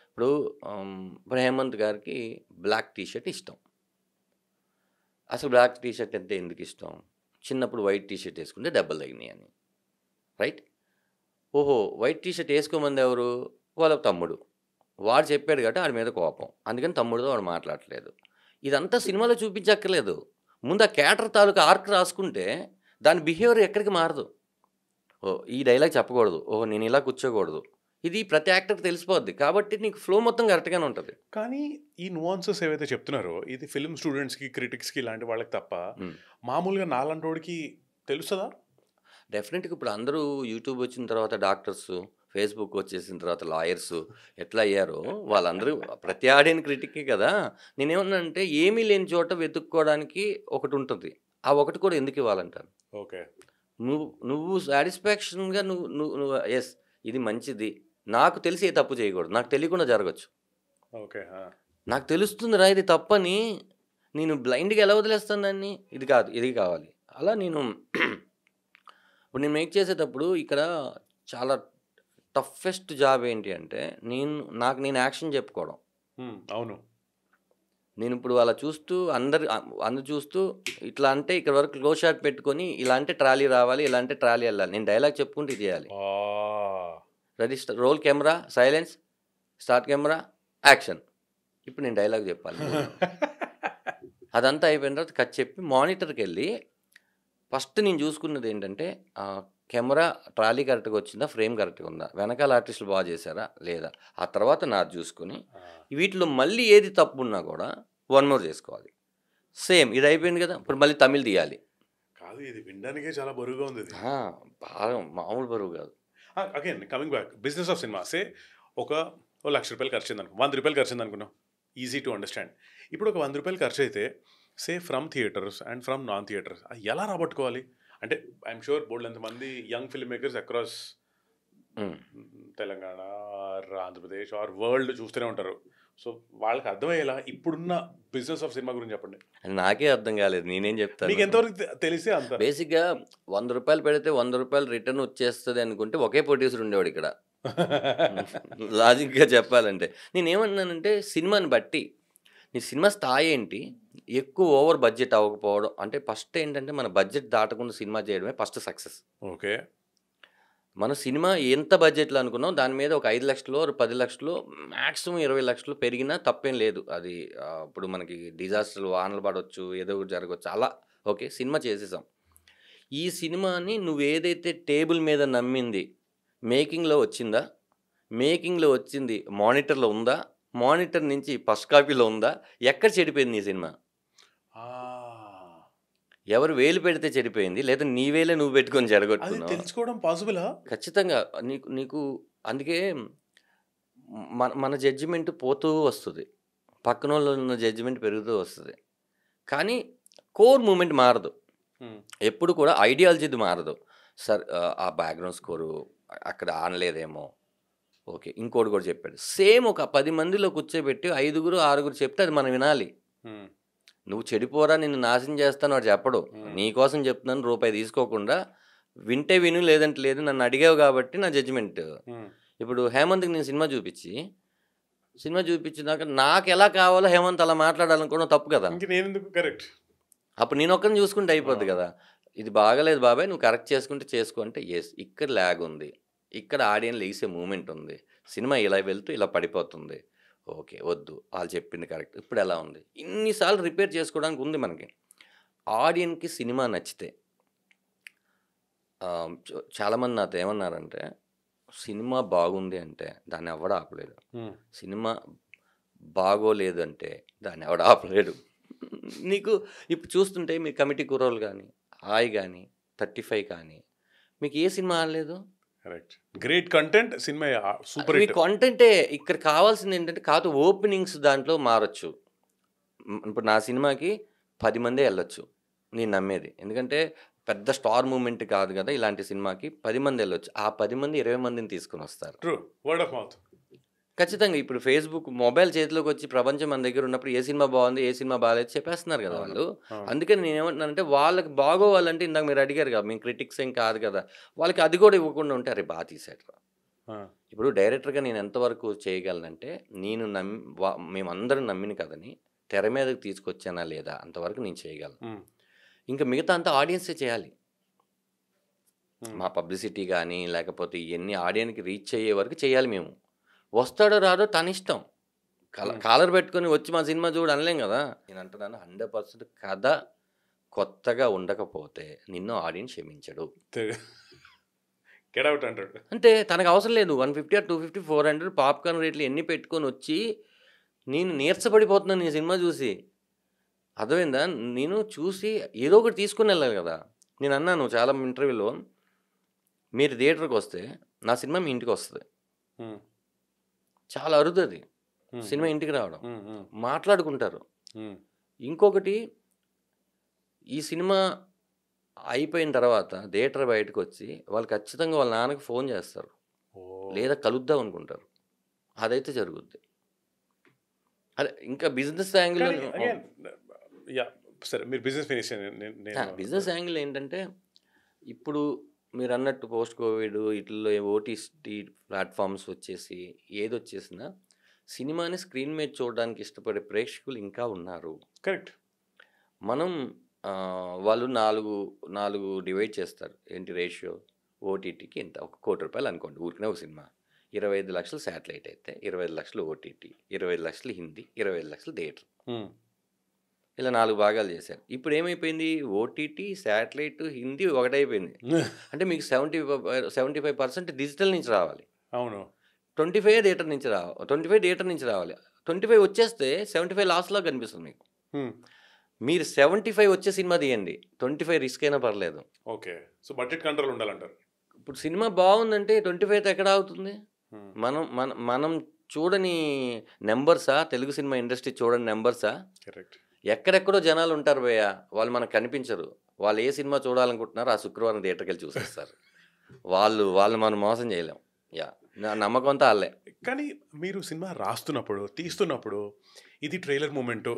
ఇప్పుడు హేమంత్ గారికి బ్లాక్ టీషర్ట్ ఇష్టం. అసలు బ్లాక్ టీషర్ట్ అంటే ఎందుకు ఇష్టం? చిన్నప్పుడు వైట్ టీషర్ట్ వేసుకుంటే దెబ్బలు తగినాయి అని, రైట్? ఓహో, వైట్ టీషర్ట్ వేసుకోమంది ఎవరు? వాళ్ళ తమ్ముడు. వాడు చెప్పాడు కాబట్టి వాడి మీద కోపం, అందుకని తమ్ముడితో వాడు మాట్లాడలేదు. ఇదంతా సినిమాలో చూపించక్కర్లేదు. ముందు ఆ క్యారెక్టర్ తాలూకా ఆర్క్ రాసుకుంటే దాని బిహేవియర్ ఎక్కడికి మారదు. ఓ ఈ డైలాగ్ చెప్పకూడదు, ఓహో నేను ఇలా కూర్చోకూడదు, ఇది ప్రతి యాక్టర్కి తెలిసిపోద్ది. కాబట్టి నీకు ఫ్లో మొత్తం కరెక్ట్గానే ఉంటుంది. కానీ ఈ నువాన్సెస్ ఏవైతే చెప్తున్నారో ఇది ఫిల్మ్ స్టూడెంట్స్కి, క్రిటిక్స్కి, ఇలాంటి వాళ్ళకి తప్ప మామూలుగా నాలంటోడికి తెలుస్తుందా? డెఫినెట్గా ఇప్పుడు అందరూ యూట్యూబ్ వచ్చిన తర్వాత డాక్టర్స్, ఫేస్బుక్ వచ్చేసిన తర్వాత లాయర్స్ ఎట్లా అయ్యారో వాళ్ళందరూ ప్రతి ఆడియన్ క్రిటిక్కే కదా. నేనేమన్నానంటే ఏమీ లేని చోట వెతుక్కోవడానికి ఒకటి ఉంటుంది. ఆ ఒకటి కూడా ఎందుకు ఇవ్వాలంటాను. ఓకే, నువ్వు సాటిస్ఫాక్షన్గా నువ్వు ఎస్ ఇది మంచిది, నాకు తెలిసి ఏ తప్పు చేయకూడదు, నాకు తెలియకుండా జరగచ్చు. ఓకే, నాకు తెలుస్తుందిరా ఇది తప్పని, నేను బ్లైండ్గా ఎలా వదిలేస్తాను దాన్ని? ఇది కాదు ఇది కావాలి. అలా నేను ఇప్పుడు నేను మేక్ చేసేటప్పుడు ఇక్కడ చాలా టఫెస్ట్ జాబ్ ఏంటి అంటే నేను యాక్షన్ చెప్పుకోవడం. అవును, నేనిప్పుడు అలా చూస్తూ అందరూ చూస్తూ ఇట్లా అంటే ఇక్కడ వరకు క్లోజ్ షాట్ పెట్టుకొని, ఇలా అంటే ట్రాలీ రావాలి, ఇలా అంటే ట్రాలీ ఎళ్ళాలి. నేను డైలాగ్ చెప్పుకుంటూ ఇది చేయాలి. ఆ! Ready roll camera, silence, start camera, action. ఇప్పుడు నేను డైలాగ్ చెప్పాలి 3లో. అదంతా అయిపోయిన తర్వాత కట్ చెప్పి మానిటర్‌కెళ్ళి ఫస్ట్ నేను చూసుకున్నదేంటంటే కెమెరా ట్రాలీ కరెక్ట్‌గా వచ్చిందా? ఫ్రేమ్ కరెక్ట్‌గా ఉందా? వెనకాల ఆర్టిస్టులు బాగా చేశారా? లేదా? ఆ తర్వాత నాది చూసుకొని ఆ! వీటిలో మళ్ళీ ఏది తప్పున్నా కూడా వన్ మోర్ చేసుకోవాలి. సేమ్ ఇది అయిపోయింది కదా! ఇప్పుడు మళ్ళీ తమిళ్ తీయాలి. కాదు ఇది వినడానికే చాలా బరువుగా ఉంది ఇది. ఆ! భారం మామూలు బరువు కాదు. Again coming back business of cinema say ఒక ఓ రూ. 1,00,000 ఖర్చయిందనుకో, రూ. 100 ఖర్చయిందనుకున్నాం. Easy to understand. ఇప్పుడు ఒక రూ. 100 ఖర్చయితే say from theatres and from non theatres ఎలా రాబట్టుకోవాలి? అంటే ఐయామ్ ష్యూర్ బోలెడంతమంది young film makers across hmm. Telangana or Andhra Pradesh or world చూస్తూనే ఉంటారు. సో వాళ్ళకి అర్థమయ్యేలా ఇప్పుడున్న బిజినెస్ ఆఫ్ సినిమా గురించి చెప్పండి. నాకే అర్థం కాలేదు. నేనేం చెప్తాను. మీకు ఎంతవరకు తెలిస్తే అంత. బేసిక్‌గా రూ. 100 పెడితే రూ. 100 రిటర్న్ వచ్చేస్తది అనుకుంటే ఒకే ప్రొడ్యూసర్ ఉండేవాడు ఇక్కడ. లాజిక్‌గా చెప్పాలంటే. నేనేమన్నానంటే సినిమాని బట్టి, నీ సినిమా స్థాయి ఏంటి? ఎక్కువ ఓవర్ బడ్జెట్ అవ్వకపోవడం. అంటే ఫస్ట్ ఏంటంటే మన బడ్జెట్ దాటకుండా సినిమా చేయడమే ఫస్ట్ సక్సెస్. ఓకే. మన సినిమా ఎంత బడ్జెట్‌లో అనుకున్నాం దాని మీద ఒక 5,00,000 10,00,000 మాక్సిమం 20,00,000 పెరిగినా తప్పేం లేదు. అది ఇప్పుడు మనకి డిజాస్టర్‌లు వానలు పడొచ్చు, ఏదో ఒకటి జరగొచ్చు. అలా ఓకే. సినిమా చేసేసాం. ఈ సినిమాని నువ్వేదైతే టేబుల్ మీద నమ్మింది మేకింగ్‌లో వచ్చిందా? మేకింగ్‌లో వచ్చింది మానిటర్‌లో ఉందా? మానిటర్ నుంచి ఫస్ట్ కాపీలో ఉందా? ఎక్కడ చెడిపోయింది నీ సినిమా? ఆ! ఎవరు వేలు పెడితే చెడిపోయింది. లేదా నీ వేలే నువ్వు పెట్టుకొని అది చెడగొట్టుకున్నావా? తెలుసుకోవడం పాసిబులా? ఖచ్చితంగా. నీకు నీకు అందుకే మన మన జడ్జిమెంట్ పోతూ వస్తది. పక్కనోళ్ళు ఉన్న జడ్జిమెంట్ పెరుగుతూ వస్తది. కానీ కోర్ మూవ్‌మెంట్ మారదు. హ్మ్. ఎప్పుడు కూడా ఐడియాలజీది మారదు. ఆ బ్యాక్‌గ్రౌండ్ స్కోరు అక్కడ ఆనలేదేమో. ఓకే. ఇంకోటి కూడా చెప్పాడు. సేమ్ ఒక 10 మందిలో కూర్చోబెట్టి ఐదుగురు, ఆరుగురు చెప్తే అది మనం వినాలి. హ్మ్. నువ్వు చెడిపోరా నిన్ను నాశనం చేస్తాను వాడు చెప్పడు. హ్మ్. నీ కోసం చెప్తున్నాను రూపాయి తీసుకోకుండా వింటే విను లేదంటే లేదు. నన్ను అడిగావు కాబట్టి నా జడ్జిమెంట్. హ్మ్. ఇప్పుడు హేమంత్‌కి నేను సినిమా చూపించినాక నాకెలా కావాలో హేమంత్ అలా మాట్లాడాలనుకోవడం తప్పు కదా! ఇంక నేనెందుకు కరెక్ట్. అప్పుడు నేనొక్కడిని చూసుకుంటే అయిపోద్ది ఆ! కదా! ఇది బాగాలేదు బాబాయ్ నువ్వు కరెక్ట్ చేసుకుంటే చేసుకో అంటే యెస్. ఇక్కడ ల్యాగ్ ఉంది. ఇక్కడ ఆడియన్స్ లెగిసే మూవ్‌మెంట్ ఉంది. సినిమా ఇలా వెళ్తూ ఇలా పడిపోతుంది. ఓకే. వద్దు. ఆళ్ళు చెప్పింది కరెక్ట్. ఇప్పుడెలా ఉంది? ఇన్ని సార్లు రిపేర్ చేసుకోవడానికి ఉంది మనకి. ఆడియన్స్‌కి సినిమా నచ్చితే చాలామంది నాతో ఏమన్నారంటే, సినిమా బాగుంది అంటే దాన్ని ఎవ్వడు ఆపలేడు. హ్మ్. సినిమా బాగోలేదంటే దాన్ని ఎవడు ఆపలేడు. నీకు ఇప్పుడు చూస్తుంటే మీ కమిటీ కుర్రోళ్ళు గానీ, 'హాయ్' గానీ, 35 కానీ మీకు ఏ సినిమా ఆడలేదు? Correct. Great content cinema super మీ హిట్. కంటెంటే ఇక్కడ కావాల్సిందేంటంటే కాదు ఓపెనింగ్స్ దాంట్లో మారొచ్చు. ఇప్పుడు నా సినిమాకి 10 మందే ఎళ్ళొచ్చు. నేను నమ్మేది. ఎందుకంటే పెద్ద స్టార్ మూవ్‌మెంట్ కాదు గదా! ఇలాంటి సినిమాకి 10 మందెళ్ళొచ్చు. ఆ 10 మంది 20 మందిని తీసుకొనొస్తారు. ట్రూ. Word of mouth. ఖచ్చితంగా ఇప్పుడు ఫేస్‌బుక్ మొబైల్ చేతిలోకొచ్చి ప్రపంచం మన దగ్గరున్నప్పుడు ఏ సినిమా బావుంది, ఏ సినిమా బాలేదు చెప్పేస్తున్నారు గదా! అవును. వాళ్ళు. అవును. అందుకని నేనేమంటున్నానంటే వాళ్ళకి బాగోవాలంటే ఇందాక మీరు అడిగారు గదా! మేము క్రిటిక్స్ ఏం కాదు గదా! వాళ్ళకి అది గూడా ఇవ్వకుండా ఉంటే అరే! తీశాడురా. ఆ! ఇప్పుడు డైరెక్టర్‌గా నేను ఎంతవరకు చేయగలనంటే నేను మేమందరం నమ్మిన కథని తెర మీదకి తీసుకొచ్చానా లేదా అంతవరకు నేను చేయగలను. హ్మ్. ఇంకా మిగతా అంతా ఆడియన్సే చేయాలి. హ్మ్. మా పబ్లిసిటీ గానీ, లేకపోతే ఇయన్నీ ఆడియన్స్‌కి రీచ్ అయ్యే వరకు చేయాలి మేము. వస్తాడో రాడో తనిష్టం. హ్మ్. కాలర్ పెట్టుకొని వచ్చి మా సినిమా చూడు అనలేం గదా! నేనంటున్నాను 100% కథ కొత్తగా ఉండకపోతే నిన్ను ఆడియన్స్ క్షమించడు. గెట్ ఔట్ అంటాడు. అంటే తనకవసరం లేదు. 150 ఆర్ 250, 400 పాప్‌కార్న్ రేట్లు ఎన్ని పెట్టుకొనొచ్చి నేను నీరసపడిపోతున్నాను నీ సినిమా జూసి. అర్థమైందా? నేను చూసి ఏదో ఒకటి తీసుకొనెళ్ళాలి గదా! నేనన్నాను చాలా ఇంటర్వ్యూలో, మీరు థియేటర్‌కొస్తే నా సినిమా మీ ఇంటికొస్తది. హ్మ్. చాలా అరుదది. హ్మ్. సినిమా హ్మ్. ఇంటికి రావడం. హ్మ్. హ్మ్. మాట్లాడుకుంటారు. హ్మ్. ఇంకొకటి ఈ సినిమా అయిపోయిన తర్వాత థియేటర్ బయటకొచ్చి వాళ్ళు ఖచ్చితంగా వాళ్ళ నాన్నకి ఫోను జేస్తారు. ఓహ్! లేదా కలుద్దాం అనుకుంటారు. అదైతే జరుగుద్ది. అదే ఇంకా బిజినెస్ యాంగిల్‌లో కానీ అగైన్ యాహ్! సరే మీరు బిజినెస్ ఫినిష్ చేయండి. నేను బిజినెస్ యాంగిల్ ఏంటంటే, ఇప్పుడు మీరన్నట్టు పోస్ట్ కోవిడ్ ఈటిల్లో ఓటీటీ ప్లాట్‌ఫార్మ్స్ వచ్చేసి ఏదొచ్చేసినా సినిమాని స్క్రీన్ మీద చూడడానికి ఇష్టపడే ప్రేక్షకులు ఇంకా ఉన్నారు. కరెక్ట్. మనం వాళ్ళు 4 డివైడ్ చేస్తారు. ఏంటి రేషియో? ఓటీటీకి ఇంత ఒక రూ. 1,00,00,000 అనుకోండి. ఊరికనే ఒక సినిమా. 25,00,000 శాటిలైట్ అయితే, 25,00,000 ఓటీటీ, 25,00,000 హిందీ, 25,00,000 థియేటర్. ఇలా 4 భాగాలు చేశారు. ఇప్పుడు ఏమైపోయింది? ఓటీటీ, శాటిలైట్, హిందీ ఒకటైపోయింది. అంటే మీకు 75% డిజిటల్ నుంచి రావాలి. అవును. 25 థియేటర్ నుంచి 25 థియేటర్ నుంచి రావాలి. 25 వచ్చేస్తే 75 లాస్‌లా కనిపిస్తుంది మీకు. మీరు 75 వచ్చే సినిమా తీయండి. 25 రిస్క్ అయినా పర్లేదు. ఓకే. సో బడ్జెట్ కంట్రోల్ ఉండాలంటారు. ఇప్పుడు సినిమా బాగుందంటే 25తో ఎక్కడ ఆగుతుంది? మనం చూడని నంబర్సా? తెలుగు సినిమా ఇండస్ట్రీ చూడని నంబర్సా? కరెక్ట్. ఎక్కడెక్కడో జనాలు ఉంటారు భయ్యా. వాళ్ళు మనకు కనిపించరు. వాళ్ళు ఏ సినిమా చూడాలనుకుంటున్నారో ఆ శుక్రవారం థియేటర్‌కెళ్ళి చూసేస్తారు. వాళ్ళని మనం మోసం చేయలేం. నా నమ్మకం అంతా ఆళ్ళే. కానీ మీరు సినిమా రాస్తున్నప్పుడు, తీస్తున్నప్పుడు ఇది ట్రైలర్ మూమెంటు,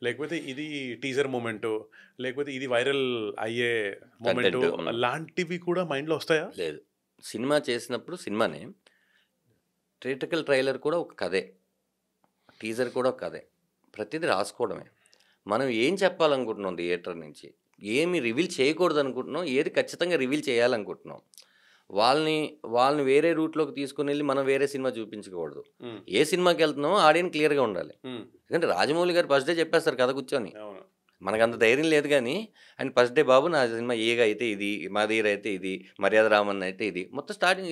లేకపోతే ఇది టీజర్ మూమెంటు, లేకపోతే ఇది వైరల్ అయ్యే మూమెంటు లాంటివి కూడా మైండ్‌లో వస్తాయా? లేదు. సినిమా చేసినప్పుడు సినిమానే. థియేట్రికల్ ట్రైలర్ కూడా ఒక కథే. టీజర్ కూడా ఒక కథే. ప్రతిదీ రాసుకోవడమే. మనం ఏం చెప్పాలనుకుంటున్నాం థియేటర్ నుంచి, ఏమి రివీల్ చేయకూడదనుకుంటున్నాం, ఏది ఖచ్చితంగా రివీల్ చేయాలనుకుంటున్నాం. వాళ్ళని వేరే రూట్‌లోకి తీసుకొనెళ్ళి మనం వేరే సినిమా చూపించకూడదు. ఏ సినిమాకెళ్తున్నామో ఆడియన్స్ క్లియర్‌గా ఉండాలి. ఎందుకంటే రాజమౌళి గారు ఫస్ట్ డే చెప్పేస్తారు కథ కూర్చొని. మనకంత ధైర్యం లేదు గానీ, ఆయన ఫస్ట్ డే బాబు నా సినిమా ఈగ అయితే ఇది, మదీర అయితే ఇది, మర్యాద రామన్ అయితే ఇది. మొత్తం స్టార్టింగ్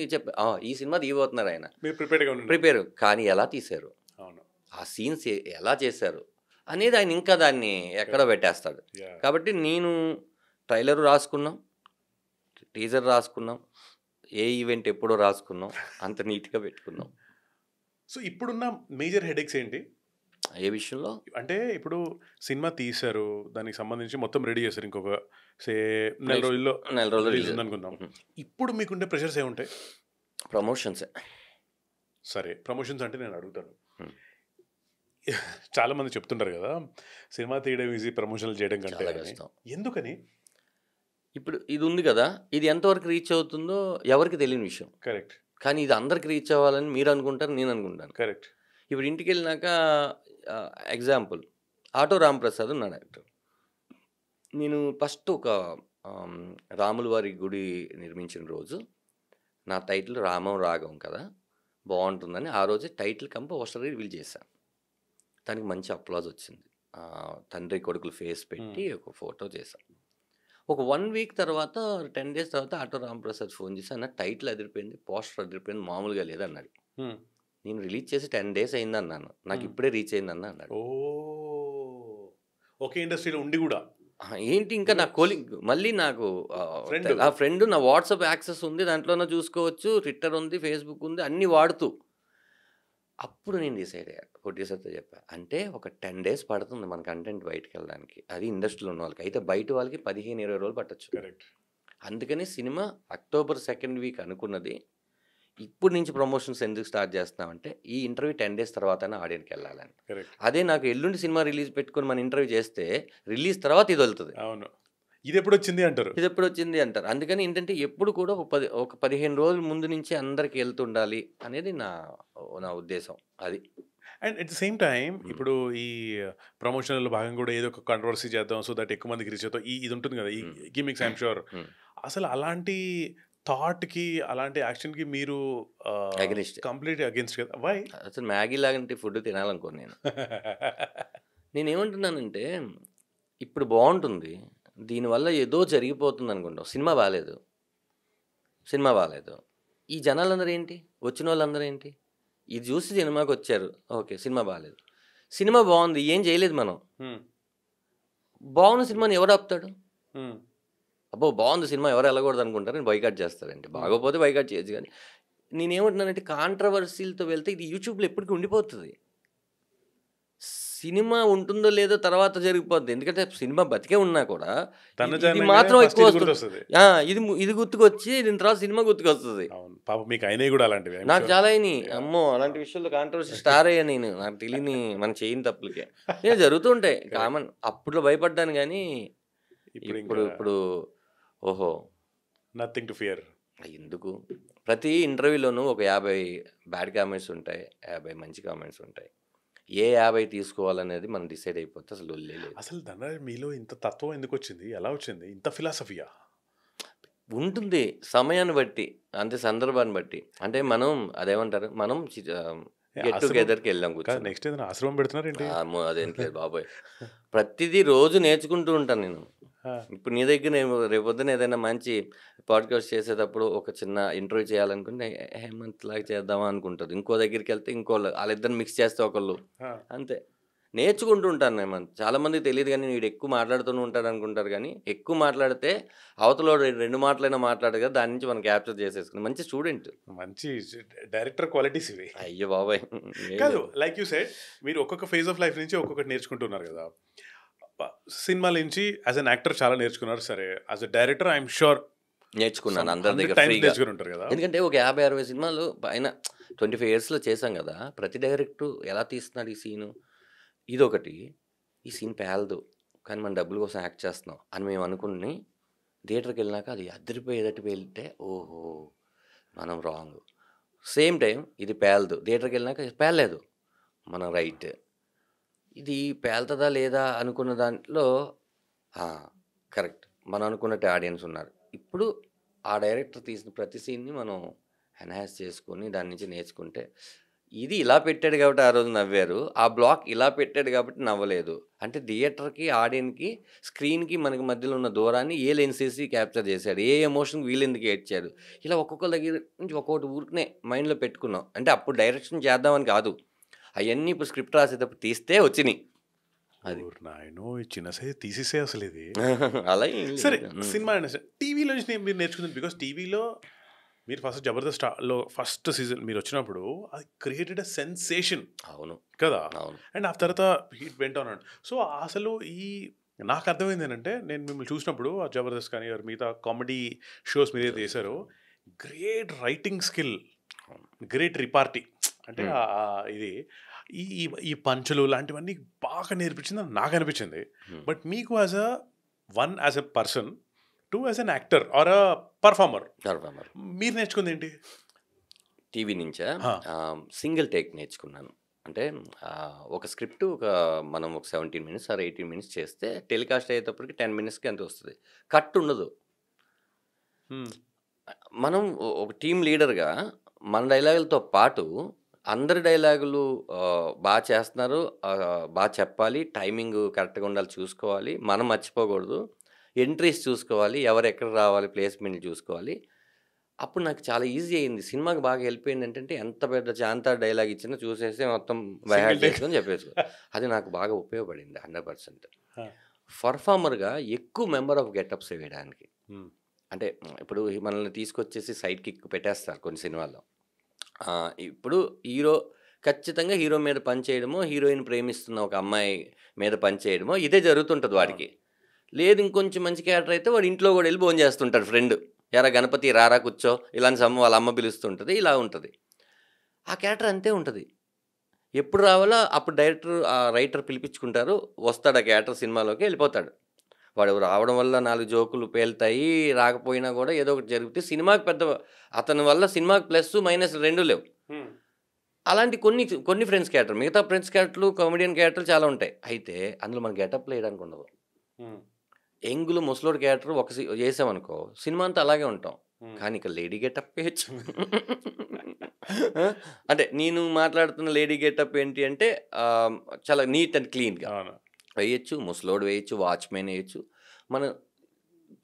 ఈ సినిమా తీయబోతున్నారు ఆయన. మీరు ప్రిపేర్డ్‌గా ఉండండి. ప్రిపేర్. కానీ ఎలా తీశారు? అవును. ఆ సీన్స్ ఎలా చేశారు? అనేది ఆయన ఇంకా దాన్ని ఎక్కడో పెట్టేస్తాడు. యాహ్! కాబట్టి నేను ట్రైలర్ రాసుకున్నాం, టీజర్ రాసుకున్నాం, ఏ ఈవెంట్ ఎప్పుడో రాసుకున్నాం, అంత నీట్‌గా పెట్టుకున్నాం. సో ఇప్పుడున్న మేజర్ హెడేక్స్ ఏంటి? ఏ విషయంలో? అంటే ఇప్పుడు సినిమా తీశారు, దానికి సంబంధించి మొత్తం రెడీ చేశారు. ఇంకొక నెల రోజుల్లో రిలీజ్ ఉందనుకుందాం. ఇప్పుడు మీకుండే ప్రెషర్స్ ఏముంటాయి? ప్రమోషన్సే. సరే, ప్రమోషన్స్ అంటే నేను అడుగుతాను. చాలా మంది చెప్తుంటారు కదా, సినిమా తీయడం ఈజీ, ప్రమోషన్లు చేయడం కంటే చాలా అని. కష్టం. ఎందుకని? ఇప్పుడు ఇది ఉంది కదా, ఇది ఎంతవరకు రీచ్ అవుతుందో ఎవరికి తెలియని విషయం. కరెక్ట్. కానీ ఇది అందరికి రీచ్ అవ్వాలని మీరు అనుకుంటారు, నేను అనుకుంటాను. కరెక్ట్. ఇప్పుడు ఇంటికి వెళ్ళినాక ఎగ్జాంపుల్ ఆటో రాంప్రసాద్ ఉన్నాడు యాక్టర్. నేను ఫస్ట్ ఒక రాముల వారి గుడి నిర్మించిన రోజు నా టైటిల్ రామం రాగం కదా, బాగుంటుందని ఆ రోజే టైటిల్ పోస్టర్ రివీల్ చేశాను. దానికి మంచి అప్లాజ్ వచ్చింది. తండ్రి కొడుకులు ఫేస్ పెట్టి ఒక ఫోటో చేశాను. ఒక 1 వీక్ తర్వాత 10 డేస్ తర్వాత ఆటో రాంప్రసాద్ ఫోన్ చేసి అన్న టైటిల్ అదిరిపోయింది, పోస్టర్ అదిరిపోయింది, మామూలుగా లేదన్నాడు. నేను రిలీజ్ చేసి 10 డేస్ అయిందన్నాను, నాకు ఇప్పుడే రీచ్ అయిందన్న అన్నాడు. ఒకే ఇండస్ట్రీలో ఉండి కూడా ఏంటి ఇంకా నా కోలింగ్ మళ్ళీ నాకు ఆ ఫ్రెండ్ నా వాట్సాప్ యాక్సెస్ ఉంది, దాంట్లోనే చూసుకోవచ్చు, ట్విట్టర్ ఉంది, ఫేస్బుక్ ఉంది, అన్నీ వాడుతూ. అప్పుడు నేను డిసైడ్ అయ్యా, ప్రొడ్యూసర్తో చెప్పా, అంటే ఒక 10 డేస్ పడుతుంది మన కంటెంట్ బయటకు వెళ్ళడానికి, అది ఇండస్ట్రీలో ఉన్న వాళ్ళకి. అయితే బయట వాళ్ళకి 15-20 రోజులు పట్టచ్చు. కరెక్ట్. అందుకని సినిమా అక్టోబర్ 2nd వీక్ అనుకున్నది. ఇప్పుడు నుంచి ప్రమోషన్స్ ఎందుకు స్టార్ట్ చేస్తున్నామంటే ఈ ఇంటర్వ్యూ 10 డేస్ తర్వాతనే ఆడియన్స్కి వెళ్ళాలని. కరెక్ట్. అదే నాకు ఎల్లుండి సినిమా రిలీజ్ పెట్టుకొని మన ఇంటర్వ్యూ చేస్తే రిలీజ్ తర్వాత ఇది వెళ్తుంది. అవును, ఇది ఎప్పుడు వచ్చింది అంటారు, ఇది ఎప్పుడు వచ్చింది అంటారు. అందుకని ఏంటంటే ఎప్పుడు కూడా ఒక 15 రోజుల ముందు నుంచి అందరికి వెళ్తుండాలి అనేది నా ఉద్దేశం. అది. And at the same time ఇప్పుడు ఈ ప్రమోషనల్ భాగం కూడా ఏదో ఒక కాంట్రవర్సీ చేద్దాం, సో దట్ ఎక్కువ మందికి రీచ్ అవుతాం, ఇది ఉంటుంది కదా, ఈ గిమిక్స్. ఐఎమ్ షూర్ అసలు అలాంటి థాట్కి, అలాంటి యాక్షన్కి మీరు కంప్లీట్ అగేన్స్ట్ కదా? వై? అసలు మ్యాగీ లాంటి ఫుడ్ తినాలనుకోను నేనేమంటున్నానంటే ఇప్పుడు బాగుంటుంది, దీనివల్ల ఏదో జరిగిపోతుంది అనుకుంటాం. సినిమా బాగాలేదు. ఈ జనాలందరూ ఏంటి, వచ్చిన వాళ్ళందరూ ఏంటి, ఇది చూసి సినిమాకి వచ్చారు, ఓకే సినిమా బాగాలేదు. సినిమా బాగుంది, ఏం చేయలేదు మనం. బాగున్న సినిమాని ఎవరు ఆపుతాడు? అబ్బో బాగుంది సినిమా ఎవరు వెళ్ళకూడదు అనుకుంటారు, నేను బైకాట్ చేస్తారండి. బాగోపోతే బైకాట్ చేయొచ్చు. కానీ నేనేమంటున్నానంటే కాంట్రవర్సీలతో వెళ్తే ఇది యూట్యూబ్లో ఎప్పటికీ ఉండిపోతుంది. సినిమా ఉంటుందో లేదో తర్వాత జరిగిపోద్ది. ఎందుకంటే సినిమా బతికే ఉన్నా కూడా ఇది మాత్రం ఎక్కువ వస్తుంది. ఇది గుర్తుకొచ్చి దీని తర్వాత సినిమా గుర్తుకొస్తుంది. మీకు అయినాయి కూడా అలాంటివి? నాకు చాలా అయినాయి. అమ్మో అలాంటి విషయంలో కాంట్రవర్సీ స్టార్ అయ్యా నేను. నాకు తెలియని మనం చేయని తప్పులకే నేను జరుగుతుంటాయి, కామన్. అప్పుడు భయపడ్డాను కానీ ఇప్పుడు ఓహో నథింగ్ టు ఫియర్. ఎందుకు? ప్రతి ఇంటర్వ్యూలోనూ ఒక 50 బ్యాడ్ కామెంట్స్ ఉంటాయి. 50 మంచి కామెంట్స్ ఉంటాయి. ఏ 50 తీసుకోవాలనేది మనం డిసైడ్ అయిపోతే అసలు లొల్లే లేదు. అసలు ధనరాజ్ మీలో ఇంత తత్వం ఎందుకొచ్చింది? ఎలా వచ్చింది? ఇంత ఫిలాసఫీయా? ఉంటుంది సమయాన్ని బట్టి, అంతే సందర్భాన్ని బట్టి. అంటే మనం అదేమంటారు? మనం గెట్ ఆశ్రమం టుగెదర్‌కి వెళ్ళాం కాదు, కూర్చొని. నెక్స్ట్ ఏదైనా ఆశ్రమం పెడుతున్నారేంటి? అమ్మో! అదేంటి లేదు బాబోయ్! ప్రతిదీ రోజు నేర్చుకుంటూ ఉంటాను నేను. ఆ! ఇప్పుడు నీ దగ్గర నేను రేపొద్దున ఏదైనా మంచి పాడ్‌కాస్ట్ చేసేటప్పుడు ఒక చిన్న ఇంటర్వ్యూ చేయాలనుకుంటే హేమంత్ లాగా చేద్దామా అనుకుంటారు. ఇంకో దగ్గరికెళ్తే ఇంకోళ్ళు ఆళ్ళిద్దరిని మిక్స్ చేస్తే ఒకళ్ళు. ఆ! అంతే. నేర్చుకుంటూ ఉంటాను హేమంత్. చాలామందికి తెలీదు గానీ వీడు ఎక్కువ మాట్లాడుతూనే ఉంటాడనుకుంటారు గానీ, ఎక్కువ మాట్లాడితే అవతలోడు 2 మాటలైనా మాట్లాడడు కదా! దాని నుంచి మనం క్యాప్చర్ చేసేసుకుని మంచి స్టూడెంట్. మంచి డైరెక్టర్ క్వాలిటీస్ ఇవి. అయ్య బాబోయ్! ఏం కాదు, లేదు. లైక్ యూ సెడ్ మీరు ఒక్కొక్క ఫేజ్ ఆఫ్ లైఫ్ నుంచి ఒక్కొక్కటి నేర్చుకుంటున్నారు కదా! సినిమాల నుంచి యాజ్ ఎన్ యాక్టర్ చాలా నేర్చుకున్నారు. సరే, as a director I'm sure నేర్చుకున్నాను సమ్ అందరి 100 దగ్గర టైమ్స్ ఫ్రీగా. నేర్చుకుని ఉంటారు కదా! ఎందుకంటే ఒక 50, 60 సినిమాలు పైన 25 ఇయర్స్‌లో చేశాం గదా! ప్రతి డైరెక్టరు ఎలా తీస్తున్నాడు ఈ సీను? ఇదొకటి. ఈ సీన్ పేలదు. కానీ మన డబ్బుల కోసం యాక్ట్ చేస్తున్నాం అని మేము అనుకుని థియేటర్‌కెళ్ళినాక అది అదిరిపోయేటట్టు పేలితే ఓహో! మనం రాంగ్. సేమ్ టైమ్ ఇది పేలదు. థియేటర్‌కెళ్ళినాక పేలలేదు. మనం రైట్. ఇది పేలుతదా లేదా అనుకున్న దాంట్లో ఆ! కరెక్ట్. మనం అనుకున్నట్టే ఆడియన్స్ ఉన్నారు. ఇప్పుడు ఆ డైరెక్టర్ తీసిన ప్రతి సీన్‌ని మనం ఎన్హాన్స్ చేసుకొని దాని నుంచి నేర్చుకుంటే, ఇది ఇలా పెట్టాడు కాబట్టి ఆ రోజు నవ్వారు. ఆ బ్లాక్ ఇలా పెట్టాడు కాబట్టి నవ్వలేదు. అంటే థియేటర్‌కి, ఆడియన్స్‌కి, స్క్రీన్‌కి మనకి మధ్యలో ఉన్న దూరాన్ని ఏ లెన్సేసి క్యాప్చర్ చేశాడు. ఏ ఎమోషన్‌కి వీళ్ళెందుకు ఏడ్చారు. ఇలా ఒక్కొక్కళ్ళ దగ్గర నుంచి ఒక్కోటి ఊరికనే మైండ్‌లో పెట్టుకున్నాం. అంటే అప్పుడు డైరెక్షన్ చేద్దామని కాదు. అయన్నీ ఇప్పుడు స్క్రిప్ట్ రాసేటప్పుడు తీస్తే వచ్చినియి. అది. ఓరి నాయనో! ఈ చిన్న సైజ్ తీసేసే అసలు ఇది. అలా ఏం సరే, లేదు. హ్మ్. సినిమా టీవీలో నుంచి మీరు నేర్చుకుంది బికాస్ టీవీలో మీరు ఫస్ట్ జబర్దస్త్లో ఫస్ట్ సీజన్ మీరు వచ్చినప్పుడు అది క్రియేటెడ్ అ సెన్సేషన్ అవును. కదా! అవును. అండ్ ఆ తర్వాత hit went on and so అసలు నాకు అర్థమైంది ఏంటంటే నేను మిమ్మల్ని చూసినప్పుడు ఆ జబర్దస్త్ కానీ or మిగతా కామెడీ షోస్ మీరు ఏదైతే చేశారో గ్రేట్ రైటింగ్ స్కిల్, అవును. గ్రేట్ రిపార్టీ అంటే హ్మ్. ఇది ఈ ఈ ఈ పంచులు లాంటివన్నీ బాగా నేర్పించింది అని నాకు అనిపించింది. హ్మ్. బట్ మీకు as a person to as an actor are a performer performer. మీరు నేర్చుకుంది ఏంటి? టీవీ నుంచా? హా. సింగిల్ టేక్ నేర్చుకున్నాను. అంటే ఒక స్క్రిప్ట్ మనం ఒక 17 మినిట్స్ ఆర్ 18 మినిట్స్ చేస్తే టెలికాస్ట్ అయ్యేటప్పటికి 10 మినిట్స్‌కి ఎంతో వస్తది. కట్ ఉండదు. Hmm. మనం ఒక టీమ్ లీడర్‌గా మన డైలాగులతో పాటు అందరి డైలాగులు బా చేస్తున్నారు. బా చెప్పాలి. టైమింగ్ కరెక్ట్‌గా ఉండాలి చూసుకోవాలి. మనం మర్చిపోకూడదు. ఎంట్రీస్ చూసుకోవాలి. ఎవరెక్కడ రావాలి ప్లేస్‌మెంట్లు చూసుకోవాలి. అప్పుడు నాకు చాలా ఈజీ అయింది. సినిమాకి బాగా హెల్ప్ అయిందేంటంటే ఎంత పెద్ద చాంతా డైలాగ్ ఇచ్చినా చూసేసి మొత్తం బై సింగిల్ హార్ట్ టేక్. చేసుకొని చెప్పేసుకో. అది నాకు బాగా ఉపయోగపడింది 100%. హా. పర్ఫార్మర్‌గా ఎక్కువ మెంబర్ ఆఫ్ గెటప్స్ వేయడానికి. Hmm. అంటే ఇప్పుడు మనల్ని తీసుకొచ్చేసి సైడ్ కిక్ పెట్టేస్తారు కొన్ని సినిమాల్లో. ఇప్పుడు హీరో ఖచ్చితంగా హీరో మీద పని చేయడమో, హీరోయిన్ ప్రేమిస్తున్న ఒక అమ్మాయి మీద పని చేయడమో ఇదే జరుగుతుంటది వాడికి. లేదు ఇంకొంచెం మంచి క్యారెక్టర్ అయితే వాడు ఇంట్లో కూడా వెళ్ళి భోంచేస్తుంటాడు ఫ్రెండ్. "ఏరా గణపతి రారా కూర్చో" ఇలాంటి వాళ్ళ అమ్మ పిలుస్తుంటది. ఇలా ఉంటది. ఆ క్యారెక్టర్ అంతే ఉంటది. ఎప్పుడు రావాలో అప్పుడు రైటర్ పిలిపించుకుంటారు. వస్తాడు ఆ క్యారెక్టర్ సినిమాలోకి వెళ్ళిపోతాడు. వాడు రావడం వల్ల 4 జోకులు పేలుతాయి. రాకపోయినా కూడా ఏదో ఒకటి జరుగుతుంది. సినిమాకి పెద్ద అతని వల్ల సినిమాకి ప్లస్, మైనస్ 2 లేవు. Hmm. అలాంటి కొన్ని ఫ్రెండ్స్ క్యారెక్టర్. మిగతా ఫ్రెండ్స్ క్యారెక్టర్లు, కామెడియన్ క్యారెక్టర్లు చాలా ఉంటాయి. అయితే అందులో మన గెటప్‌లు వేయడానికి ఉండదు. Hmm. యంగ్‌లో ముసలోడి క్యారెక్టర్ ఒక చేసామనుకో సినిమా అంతా అలాగే ఉంటాం. Hmm. కానీ ఇక్కడ లేడీ గెటప్ వేయొచ్చు. ఆ! అంటే నేను మాట్లాడుతున్న లేడీ గెటప్ ఏంటి అంటే చాలా నీట్ అండ్ క్లీన్‌గా అవును. వేయొచ్చు. ముసలోడు వేయొచ్చు. వాచ్‌మెన్ వేయొచ్చు. మనం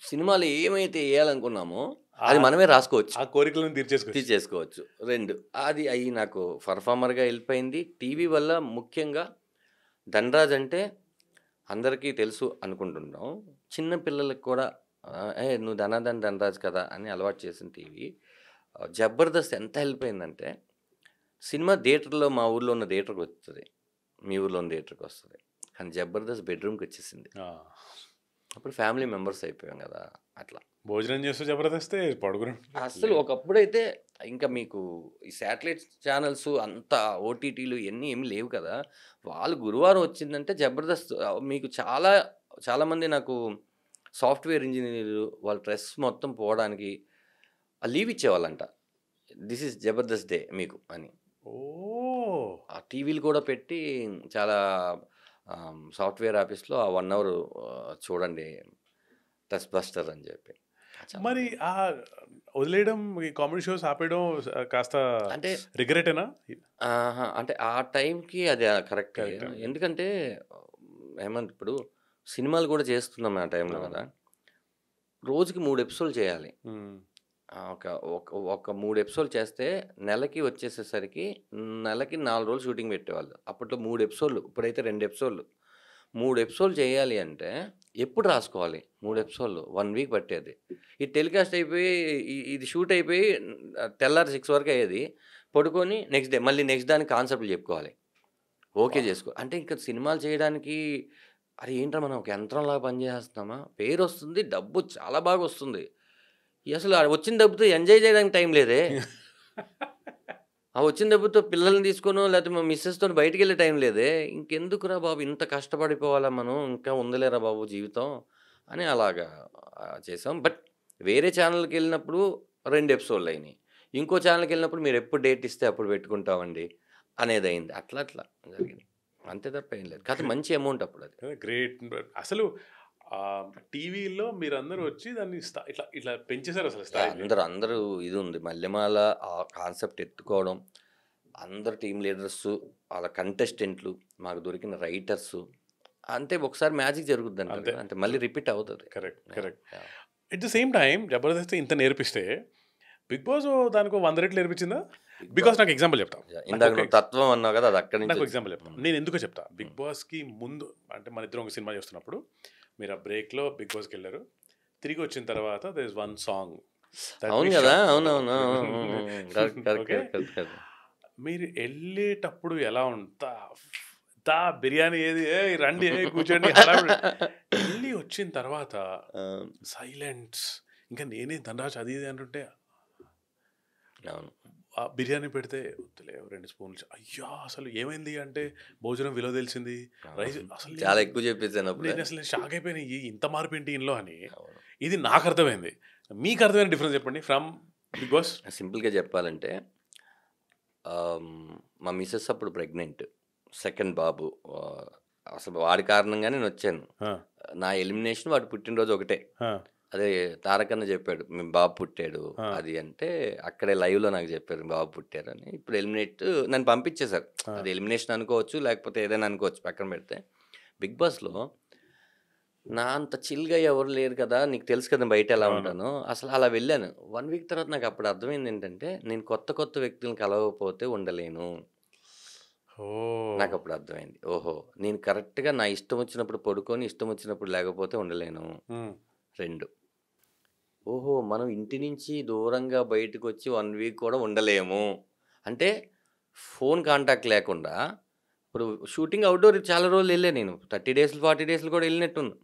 సినిమాలో ఏమైతే ఎయాలనుకున్నామో అది మనమే రాసుకోవచ్చు. ఆ కోరికలను తీర్చేసుకోవచ్చు. తీర్చేసుకోవచ్చు. 2 అది అయి నాకు పర్ఫార్మర్‌గా ఎళ్ళిపోయింది. టీవీ వల్ల ముఖ్యంగా 'ధనరాజ్' అంటే అందరికీ తెలుసు అనుకుంటున్నాం. చిన్న పిల్లలకి కూడా "ఏయ్! నువ్వు ధనాధన్ ధనరాజ్ కదా!" అని అలవాటు చేసిన టీవీ 'జబర్దస్త్' ఎంత హెల్ప్ అయిందంటే సినిమా థియేటర్‌లో మా ఊర్లో ఉన్న థియేటర్‌కొస్తది. మీ ఊర్లో ఉన్న థియేటర్‌కొస్తది. కానీ 'జబర్దస్త్' బెడ్‌రూమ్‌కొచ్చేసింది. ఆ. అప్పుడు ఫ్యామిలీ మెంబర్స్ అయిపోయాం గదా! అట్లా. భోజనం చేస్తూ జబర్దస్తే పడుకుని అస్సలు ఒకప్పుడైతే ఇంకా మీకు ఈ శాటిలైట్ ఛానల్స్ అంత ఓటీటీలు ఇయన్నీ ఏమి లేవు కదా! వాళ్ళు గురువారం వచ్చిందంటే జబర్దస్త్ మీకు చాలామంది నాకు సాఫ్ట్‌వేర్ ఇంజినీర్లు వాళ్ళ స్ట్రెస్ మొత్తం పోవడానికి లీవ్ ఇచ్చేవాళ్ళంట. దిస్ ఈజ్ జబర్దస్త్ డే మీకు అని. ఓహ్! ఆ టీవీలు కూడా పెట్టి చాలా సాఫ్ట్‌వేర్ ఆఫీస్‌లో ఆ 1 అవర్ చూడండి టెస్ట్ బస్టర్ అని చెప్పి. చాలా మరి వదిలేయడం, ఈ కామెడీ షోస్ ఆపేయడం కాస్త అంటే రిగ్రెటేనా? అంటే ఆ టైంకి అది కరెక్టే. కరెక్ట్ అండి. ఎందుకంటే హేమంత్ ఇప్పుడు సినిమాలు కూడా చేస్తున్నాం ఆ టైంలో అవును. కదా! రోజుకి 3 ఎపిసోడ్‌లు చేయాలి. హ్మ్. ఒక ఒక ఒక 3 ఎపిసోడ్‌లు చేస్తే నెలకి వచ్చేసేసరికి నెలకి 4 రోజులు షూటింగ్ పెట్టేవాళ్ళు. అప్పట్లో 3 ఎపిసోడ్‌లు. ఇప్పుడైతే 2 ఎపిసోడ్‌లు. 3 ఎపిసోడ్‌లు చేయాలి అంటే ఎప్పుడు రాసుకోవాలి? 3 ఎపిసోడ్‌లు 1 వీక్ పట్టేది. ఇది టెలికాస్ట్ అయిపోయి ఇది షూట్ అయిపోయి తెల్లారి 6 వరకు అయ్యేది. పడుకొని నెక్స్ట్ డే మళ్ళీ నెక్స్ట్ దానికి కాన్సెప్ట్‌లు చెప్పుకోవాలి. ఓకే అబ్బా! చేసుకో అంటే ఇంకా సినిమాలు చేయడానికి అరే ఏంట్రా మనం ఒక యంత్రంలాగా పని చేసేస్తున్నామా? పేరొస్తుంది, డబ్బు చాలా బాగొస్తుంది. అసలు ఆ వచ్చిన డబ్బుతో ఎంజాయ్ చేయడానికి టైం లేదే. ఆ వచ్చిన డబ్బుతో పిల్లల్ని తీసుకోనో లేకపోతే మా మిసెస్‌తోని బయటికెళ్ళే టైం లేదే. ఇంకెందుకురా బాబు ఇంత కష్టపడిపోవాలా మనం? ఇంకా ఉందిలేరా బాబు జీవితం అని అలాగా చేసాం. బట్ వేరే ఛానెల్‌కెళ్ళినప్పుడు 2 ఎపిసోడ్‌లయినియి. ఇంకో ఛానెల్‌కెళ్ళినప్పుడు మీరెప్పుడు డేట్ ఇస్తే అప్పుడు పెట్టుకుంటామండి అనేదయింది. అట్లా అట్లా జరిగింది. అంతే తప్ప ఏం లేదు. కాకపోతే మంచి అమౌంట్ అప్పుడది. గ్రేట్. అసలు టీవీలో మీరందరూ వచ్చి దాన్ని ఇట్లా ఇట్లా పెంచేసారు అసలు స్థాయిని. అందరూ ఇది ఉంది. మల్లెమాల ఆ కాన్సెప్ట్ ఎత్తుకోవడం, అందరు టీమ్ లీడర్సు, ఆళ్ళ కంటెస్టెంట్లు, మాకు దొరికిన రైటర్సు. అంతే ఒకసారి మ్యాజిక్ జరుగుద్దంటారు అంతే. కదా! అంటే మళ్ళీ రిపీట్ అవుతది. Correct. Yeah! Correct. Yeah! At the same time 'Jabardasth' ఇంత నేర్పిస్తే 'బిగ్ బాస్' దానికో 100 రెట్లు నేర్పించిందా? బిగ్ బికాస్ బాస్ నాకు ఎగ్జాంపుల్ చెప్తా. ఇందాక నాకొక నువ్వు తత్వం అన్నావు కదా! అది అక్కడి నుంచి నాకో వచ్చింది. ఎగ్జాంపుల్ చెప్తా. హ్మ్. నేను ఎందుకో చెప్తా. హ్మ్. 'బిగ్ బాస్‌కి' ముందు అంటే మన ఇద్దరం ఒక సినిమా చేస్తున్నప్పుడు మీరు ఆ బ్రేక్‌లో 'బిగ్ బాస్'కెళ్లారు. తిరిగి వచ్చిన తర్వాత there is one song that అవును వి గదా! షాట్. అవునవును. Correct. Correct. Okay. Correct. Correct. Correct. మీరు ఎళ్ళేటప్పుడు ఎలా దా బిర్యానీ ఏది? ఏయ్ రండి, ఏయ్ కూర్చోండి హడావిడి. ఎళ్లి వచ్చిన తర్వాత ఆ! సైలెన్స్. ఇంకా నేనే ధనరాజ్ అది ఇది అంటుంటే అవును. బిర్యానీ పెడితే వద్దులే 2 స్పూన్లు అయ్యా! అసలు ఏమైంది అంటే భోజనం విలువ తెలిసింది. రైస్ అవును. అసలు చాలా ఎక్కువ చెప్పేసాను అప్పుడే. నేనసలు షాక్ అయిపోయాను. ఇంత మార్పేంటి ఈయనలో అని. అవును. ఇది నాకు అర్థమైంది. మీకు అర్థమైన డిఫరెన్స్ చెప్పండి ఫ్రమ్ 'బిగ్ బాస్'? సింపుల్‌గా చెప్పాలంటే మా మిసెస్ అప్పుడు ప్రెగ్నెంట్. సెకండ్ బాబు. ఆహ్, అసలు వాడి కారణంగానే నేనొచ్చాను. ఆ! నా ఎలిమినేషన్ వాడి పుట్టినరోజు ఒకటే. ఆ! అదే తారకన్న చెప్పాడు. "మీ బాబు పుట్టాడు" ఆ! అది అంటే అక్కడే లైవ్‌లో నాకు చెప్పారు బాబు పుట్టారని. ఇప్పుడు నన్ను పంపించేసారు. ఆ! అది ఎలిమినేషన్ అనుకోవచ్చు, లేకపోతే ఏదైనా అనుకోవచ్చు పక్కన పెడితే. బిగ్ బాస్‌లో నా అంత చిల్‌గా ఎవరు లేరు కదా! నీకు తెలుసు కదా బయట ఎలా అవును. ఉంటానో. అసలు అలా వెళ్ళాను. 1 వీక్ తర్వాత నాకు అప్పుడు అర్థమైందేంటంటే, నేను కొత్త కొత్త వ్యక్తులను కలవకపోతే ఉండలేను. ఓహ్! నాకప్పుడు అర్థమైంది. ఓహో! నేను కరెక్ట్‌గా నా ఇష్టం వచ్చినప్పుడు పడుకొని, ఇష్టం వచ్చినప్పుడు లేకపోతే ఉండలేను. హ్మ్. 2 ఓహో! మనం ఇంటి నుంచి దూరంగా బయటకొచ్చి 1 వీక్ కూడా ఉండలేము. అంటే ఫోను కాంటాక్ట్ లేకుండా ఇప్పుడు షూటింగ్ అవుట్‌డోర్ చాలా రోజులెళ్ళా నేను. 30 డేస్‌లు, 40 డేస్‌లు కూడా ఎళ్ళినట్టున్నా.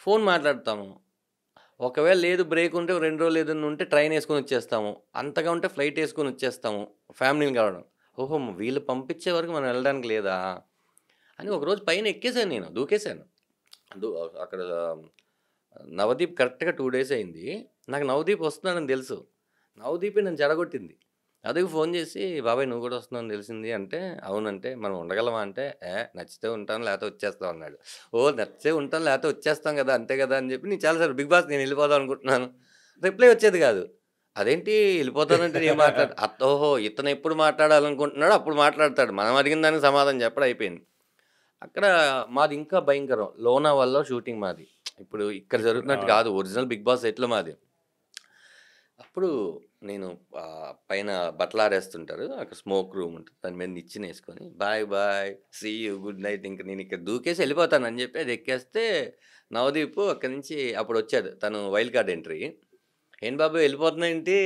ఫోను మాట్లాడతాము. ఒకవేళ లేదు బ్రేక్ ఉంటే 2 రోజులు ఏదన్నా ఉంటే ట్రైనేసుకొని వచ్చేస్తాము. అంతగా ఉంటే ఫ్లైటేసుకొని వచ్చేస్తాము. ఫ్యామిలీని కలవడం. ఓహో! వీళ్ళు పంపించే వరకు మనం వెళ్ళడానికి లేదా? అని ఒకరోజు పైన ఎక్కేసాను నేను. దూకేసాను. అక్కడ నవదీప్ కరెక్ట్‌గా 2 డేస్ అయింది. నాకు నవదీప్ వస్తున్నాడని తెలుసు. నవదీపే నన్ను చెడగొట్టింది. నవదీప్ ఫోను చేసి, "బాబాయ్ నువ్వు కూడా వస్తున్నావని తెలిసింది" అంటే, "అవునంటే మనం ఉండగలమా?" అంటే, నచ్చితే ఉంటాను లేకపోతే వచ్చేస్తాం" అన్నాడు. ఓహ్! నచ్చితే ఉంటాం లేకపోతే వచ్చేస్తాం కదా! అంతే కదా! అని చెప్పి నేను చాలా సార్లు బిగ్ బాస్ నేను వెళ్ళిపోదాం అనుకుంటున్నాను. రిప్లై వచ్చేది కాదు. అదేంటి ఎళ్ళిపోతానంటే నేను ఓహో! ఇతను ఎప్పుడు మాట్లాడాలనుకుంటున్నాడో అప్పుడు మాట్లాడతాడు. మనం అడిగిన దానికి సమాధానం చెప్పడం అయిపోయింది. అక్కడ మాది ఇంకా భయంకరం. లోనావాలలో షూటింగ్ మాది. ఇప్పుడు ఇక్కడ ఇప్పుడు జరుగుతున్నట్టు అవును. కాదు. ఒరిజినల్ 'బిగ్ బాస్' సెట్‌లో మాది. అప్పుడు నేను పైన బట్టలారేస్తుంటారు. అక్కడ స్మోక్ రూమ్ ఉంటది. దాని మీద నిచ్చెనేసుకొని bye bye. See you. Good night. ఇంక నేనిక్కడ దూకేసి ఎళ్ళిపోతానని చెప్పి అది ఎక్కేస్తే నవదీప్ అక్కడి నుంచి అప్పుడొచ్చాడు. తను వైల్డ్ కార్డ్ ఎంట్రీ. "ఏంటి బాబు ఎళ్ళిపోతున్నావేంటి?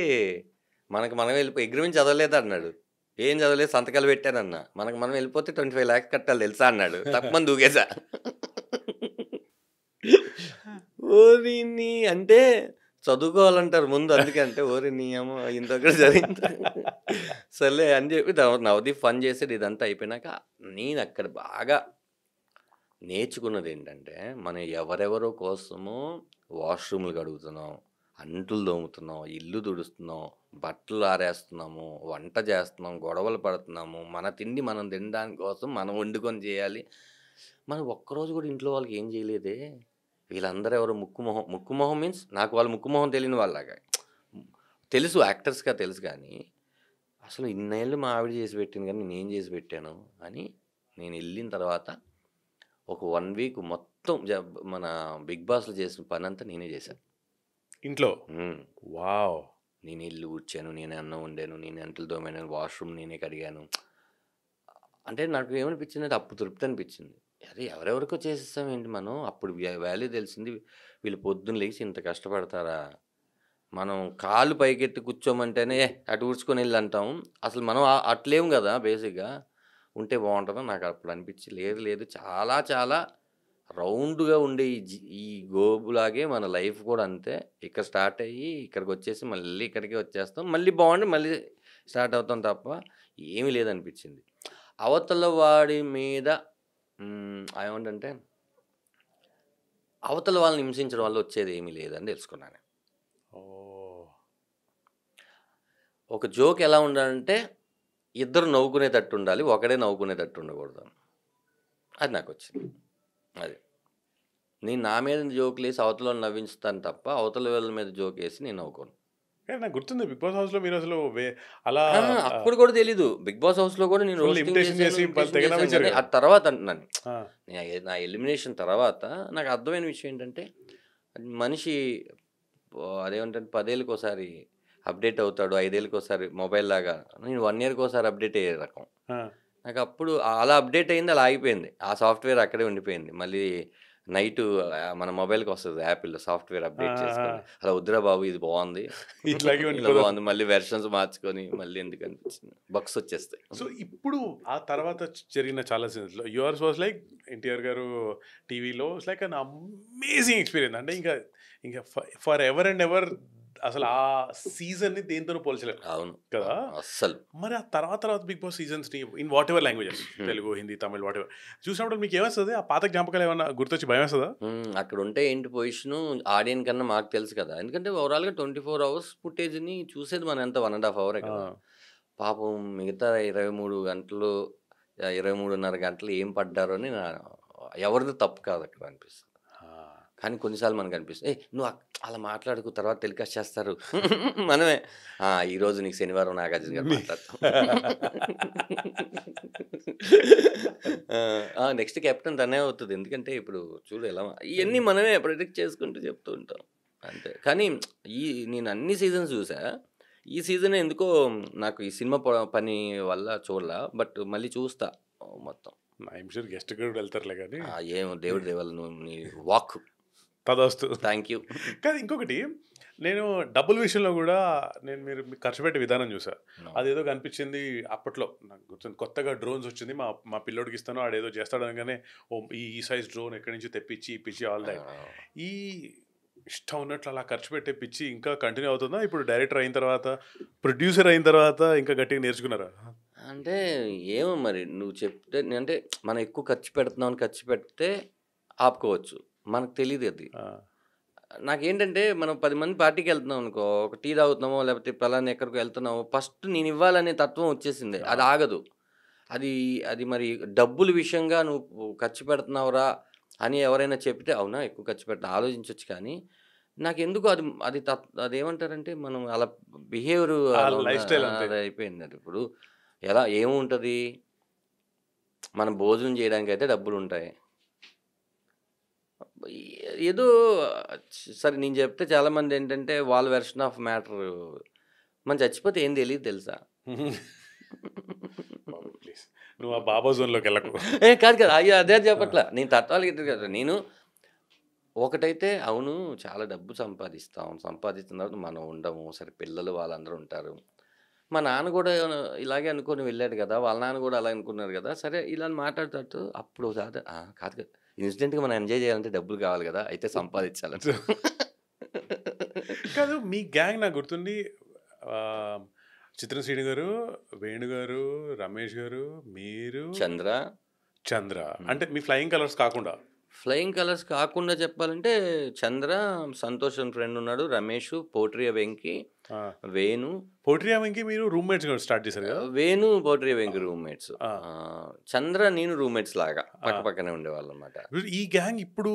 మనకు మనం అగ్రీమెంట్ చదవలేదా?" అన్నాడు. "ఏం చదవలేదు సంతకాలు పెట్టానన్నా." "మనకు మనం ఎళ్ళిపోతే 25 లాక్స్ కట్టాలి తెలుసా?" అన్నాడు. టప్‌మని దూకేసా. ఓరిని! అంటే చదువుకోవాలంటారు ముందు అందుకే అంటే ఓరి నీ యమ్మ ఇంతొకటి జరిగింది. సర్లే అని చెప్పి నవదీప్ ఫన్ చేసాడు ఇదంతా అయిపోయినాక నేనక్కడ బాగా నేర్చుకున్నదేంటంటే, మనం ఎవరెవరో కోసము వాష్‌రూమ్‌లు కడుగుతున్నాం. అంట్లు తోముతున్నాం, ఇల్లు తుడుస్తున్నాం, బట్టలు ఆరేస్తున్నాము, వంట చేస్తున్నాం, గొడవలు పడుతున్నాము. మన తిండి మనం తినడానికి కోసం మనం వండుకొని చేయాలి. మనం ఒక్కరోజు కూడా ఇంట్లో వాళ్ళకి ఏం చేయలేదే. వీళ్ళందరూ ఎవరో ముక్కు మొహం మీన్స్ నాకు వాళ్ళు ముక్కు మొహం తెలియని వాళ్ళలాగా. తెలుసు యాక్టర్స్‌గా తెలుసు కానీ, అసలు ఇన్నేళ్ళు మా ఆవిడ చేసి పెట్టింది కానీ నేనేం చేసి పెట్టాను అని నేనెళ్ళిన తర్వాత ఒక 1 వీక్ మొత్తం మన 'బిగ్ బాస్‌లో' చేసిన పనంతా నేనే చేశాను. ఇంట్లో. హ్మ్. వావ్! నేనే ఇల్లు ఊడ్చాను, నేనే అన్నం వండాను, నేనే అంట్లు తోమాను, వాష్‌రూమ్ నేనే కడిగాను. అంటే నాకు ఏమనిపించిందంటే అప్పుడు తృప్తి అనిపించింది. అరే! ఎవరెవరికో చేసేసాం ఏంటి మనం. అప్పుడు వాల్యూ తెలిసింది. వీళ్ళు పొద్దున్న లెగిసి ఇంత కష్టపడతారా? మనం కాళ్ళు పైకెత్తి కూర్చోమంటేనే అటు ఊడ్చుకొని ఎళ్లి అంటాం. అసలు మనం అట్లేం గదా! బేసిక్‌గా. ఉంటే బావుంటదని నాకు అప్పుడు అనిపించి లేదు లేదు చాలా చాలా రౌండ్‌గా ఉండే ఈ గోబులాగే మన లైఫ్ కూడా అంతే. ఇక్కడ స్టార్ట్ అయ్యి ఇక్కడికొచ్చేసి మళ్ళీ ఇక్కడికే వచ్చేస్తాం. మళ్ళీ బావుండి మళ్ళీ స్టార్ట్ అవుతాం తప్ప ఏమీ లేదనిపించింది. అవతల వాడి మీద ఏమంటంటే అవతల వాళ్ళని హింసించడం వల్ల వచ్చేది ఏమీ లేదని తెలుసుకున్నాను. ఓహ్! ఒక జోక్ ఎలా ఉండాలంటే ఇద్దరు నవ్వుకునేటట్టు ఉండాలి. ఒకడే నవ్వుకునేటట్టు ఉండకూడదు. అది నాకొచ్చింది. అది. నేను నా మీద జోకులేసి అవతలోళ్ళని నవ్వించుతాను తప్ప, అవతల వాళ్ళ మీద జోకేసి నేను నవ్వుకోను. కానీ నాకు గుర్తుంది 'బిగ్ బాస్' హౌస్‌లో మీరసలు అలా ఆహ్, అప్పుడు కూడా తెలీదు. 'బిగ్ బాస్' హౌస్‌లో కూడా నేను ఫుల్ రోస్టింగ్ ఇమిటేషన్ చేశాను, చేసి ఇమిటేషన్ తెగ చేశాను నవ్వించారు గానీ, కదా! ఆ తర్వాత అంటున్నాను. ఆ! నా ఎలిమినేషన్ తర్వాత నాకు అర్థమైన విషయం ఏంటంటే, మనిషి అదేమంటారు 10 ఏళ్ళకోసారి అప్‌డేట్ అవుతాడు. 5 ఏళ్ళకోసారి మొబైల్‌లాగా. నేను 1 ఇయర్‌కోసారి అప్‌డేట్ అయ్యే రకం. ఆ! నాకప్పుడు అలా అప్‌డేట్ అయింది. అలా ఆగిపోయింది. ఆ సాఫ్ట్‌వేర్ అక్కడే ఉండిపోయింది. మళ్ళీ నైటు మన మొబైల్‌కొస్తది యాపిల్‌లో సాఫ్ట్‌వేర్ ఆ! అప్‌డేట్ ఆ! చేసుకొని. అలా వద్దురా బాబు ఇది బావుంది. ఇట్లాగే ఇలా ఉండిపోదాం. బావుంది. మళ్ళీ వెర్షన్స్ మార్చుకొని మళ్ళీ ఎందుకనిపించింది. బగ్స్ వచ్చేస్తాయి. సో, ఇప్పుడు ఆ తర్వాత జరిగిన చాలా సీన్స్‌లో యువర్స్ వాస్ లైక్ 'ఎన్టీఆర్' గారు టీవీలో it's like an amazing experience. అంటే ఇంక ఫర్ ఎవర్ అండ్ ఎవర్ అసలు ఆ సీజన్‌ని దేనితోనూ పోల్చలేం అవును. కదా! అస్సలు. మరి ఆ తర్వాత 'బిగ్ బాస్' సీజన్స్‌ని in whatever languages Telugu, Hindi, Tamil whatever చూసినప్పుడు మీకేమొస్తది? ఆ పాత జ్ఞాపకాలు ఏమన్నా గుర్తొచ్చి భయమేస్తదా? అక్కడుంటే ఏంటి పొజిషను ఆడియన్స్ కన్నా మాకు తెలుసు కదా! ఎందుకంటే ఓవరాల్‌గా 24 అవర్స్ ఫుటేజ్‌ని చూసేది మనం ఎంత 1 ½ అవరే కదా! ఆ! పాపం మిగతా 23 గంటలు 23:30 గంటలు ఏం పడ్డారో అని ఎవరిది తప్పు కాదక్కడ అనిపిస్తది. ఆ! కానీ కొన్నిసార్లు మనకనిపిస్తది. "ఏయ్! నువ్వు అలా మాట్లాడకు తర్వాత టెలికాస్ట్ చేస్తారు." మనమే ఈరోజు నీకు శనివారం నాగార్జున గారు మీ మాట్లాడతాం. ఆ! నెక్స్ట్ కెప్టెన్ తనే అవుతది. ఎందుకంటే ఇప్పుడు చూడు ఎలా ఇయన్నీ మనమే ప్రెడిక్ట్ చేసుకుంటూ చెప్తూ ఉంటాం. అంతే. కానీ ఈ నేను అన్ని సీజన్స్ చూసా. ఈ సీజన్ ఎందుకో నాకు ఈ సినిమా పని వల్ల చూడలా. బట్ మళ్ళీ చూస్తా మొత్తం. ఐయామ్ ష్యూర్ గెస్ట్ కూడా వెళ్తారులే గానీ. ఏమో దేవుడి దయ వల్ల నువ్వు నీ వాక్. తదాస్తు. Thank you. కానీ ఇంకొకటి నేను డబ్బుల విషయంలో గూడా మీకు ఖర్చు పెట్టే విధానం చూసా. అదేదో కనిపించింది అప్పట్లో నాకు గుర్తుంది. కొత్తగా డ్రోన్స్ వచ్చింది. మా మా పిల్లోడికి ఇస్తాను ఆడేదో చేస్తాడు అనగానే ఈ సైజ్ డ్రోన్ ఎక్కడి నుంచో తెప్పించి ఇప్పించి ఆల్ దట్. ఈ ఇష్టం ఉన్నట్లు అలా ఖర్చు పెట్టే పిచ్చి ఇంకా కంటిన్యూ అవుతుందా? ఇప్పుడు డైరెక్టర్ అయిన తర్వాత, ప్రొడ్యూసర్ అయిన తర్వాత ఇంకా గట్టిగా నేర్చుకున్నారా? అంటే ఏమో మరి నువ్వు చెప్తే అంటే మనం ఎక్కువ ఖర్చు పెడుతున్నామని ఖర్చు పెడితే ఆపుకోవచ్చు. మనకు తెలీదది. ఆ! నాకేంటంటే మనం 10 మంది పార్టీకెళ్తున్నాం అనుకో, ఒక టీ తాగుతున్నామో, లేకపోతే పలానా ఎక్కడికో ఎళ్తున్నామో, ఫస్ట్ నేనివ్వాలనే తత్వం వచ్చేసింది. ఆ! అది ఆగదు. అది అది మరి డబ్బుల విషయంగా నువ్వు ఖర్చు పెడుతున్నావురా అని ఎవరైనా చెప్తే, అవునా ఎక్కువ ఖర్చు పెడుతున్నా ఆలోచించొచ్చు కానీ, నాకెందుకో అది అది అదేమంటారంటే మనం అలా బిహేవియర్ ఆ అలా ఉన్న లైఫ్ స్టైల్ అంతే. అది అయిపోయిందది. ఇప్పుడు ఏముంటది? మనం భోజనం చేయడానికైతే డబ్బులుంటాయి. ఏదో సరే నేను చెప్తే చాలామందేంటంటే వాళ్ళ వెర్షన్ ఆఫ్ మ్యాటర్ మనం చచ్చిపోతే ఏం తెలీదు తెలుసా? బాబు ప్లీజ్. నువ్వు ఆ బాబా జోన్‌లోకెళ్ళకు. కాదు కాదు. అయ్యో! అదే ఆ! చెప్పట్లా. నేను తత్వాలు గిట్ల కాదు. నేను ఒకటైతే అవును చాలా డబ్బు సంపాదిస్తాం. సంపాదించిన తర్వాత మనం ఉండము. సరే పిల్లలు వాళ్ళందరూ ఉంటారు. మా నాన్న కూడా ఇలాగే అనుకోని వెళ్ళాడు కదా! వాళ్ళ నాన్న కూడా అలా అనుకున్నారు కదా! సరే ఇలా మాట్లాడుతూ అప్పుడు కాదు కాదు కాదు. ఇన్సిడెంట్‌గా మనం ఎంజాయ్ చేయాలంటే డబ్బులు కావాలి కదా! అయితే సంపాదించాలంట. కాదు మీ గ్యాంగ్ నాకు గుర్తుండి ఆహ్, 'చిత్ర శ్రీను' గారు, 'వేణు' గారు, 'రమేష్' గారు, మీరు, చంద్ర 'చంద్ర' హ్మ్. అంటే మీ ఫ్లయింగ్ కలర్స్ కాకుండా. ఫ్లయింగ్ కలర్స్ కాకుండా చెప్పాలంటే చంద్ర, సంతోష్ అని ఫ్రెండ్ ఉన్నాడు, రమేష్, పోట్రియ వెంకి, వేణు. పోట్రియా వెంకి మీరు రూమ్మేట్స్ స్టార్ట్ చేశారు కదా? వేణు, పోట్రియ వెంకి రూమ్మేట్స్. ఆ. చంద్ర నేను రూమ్మేట్స్ లాగా పక్క పక్కనే ఉండేవాళ్ళం అనమాట. ఈ గ్యాంగ్ ఇప్పుడు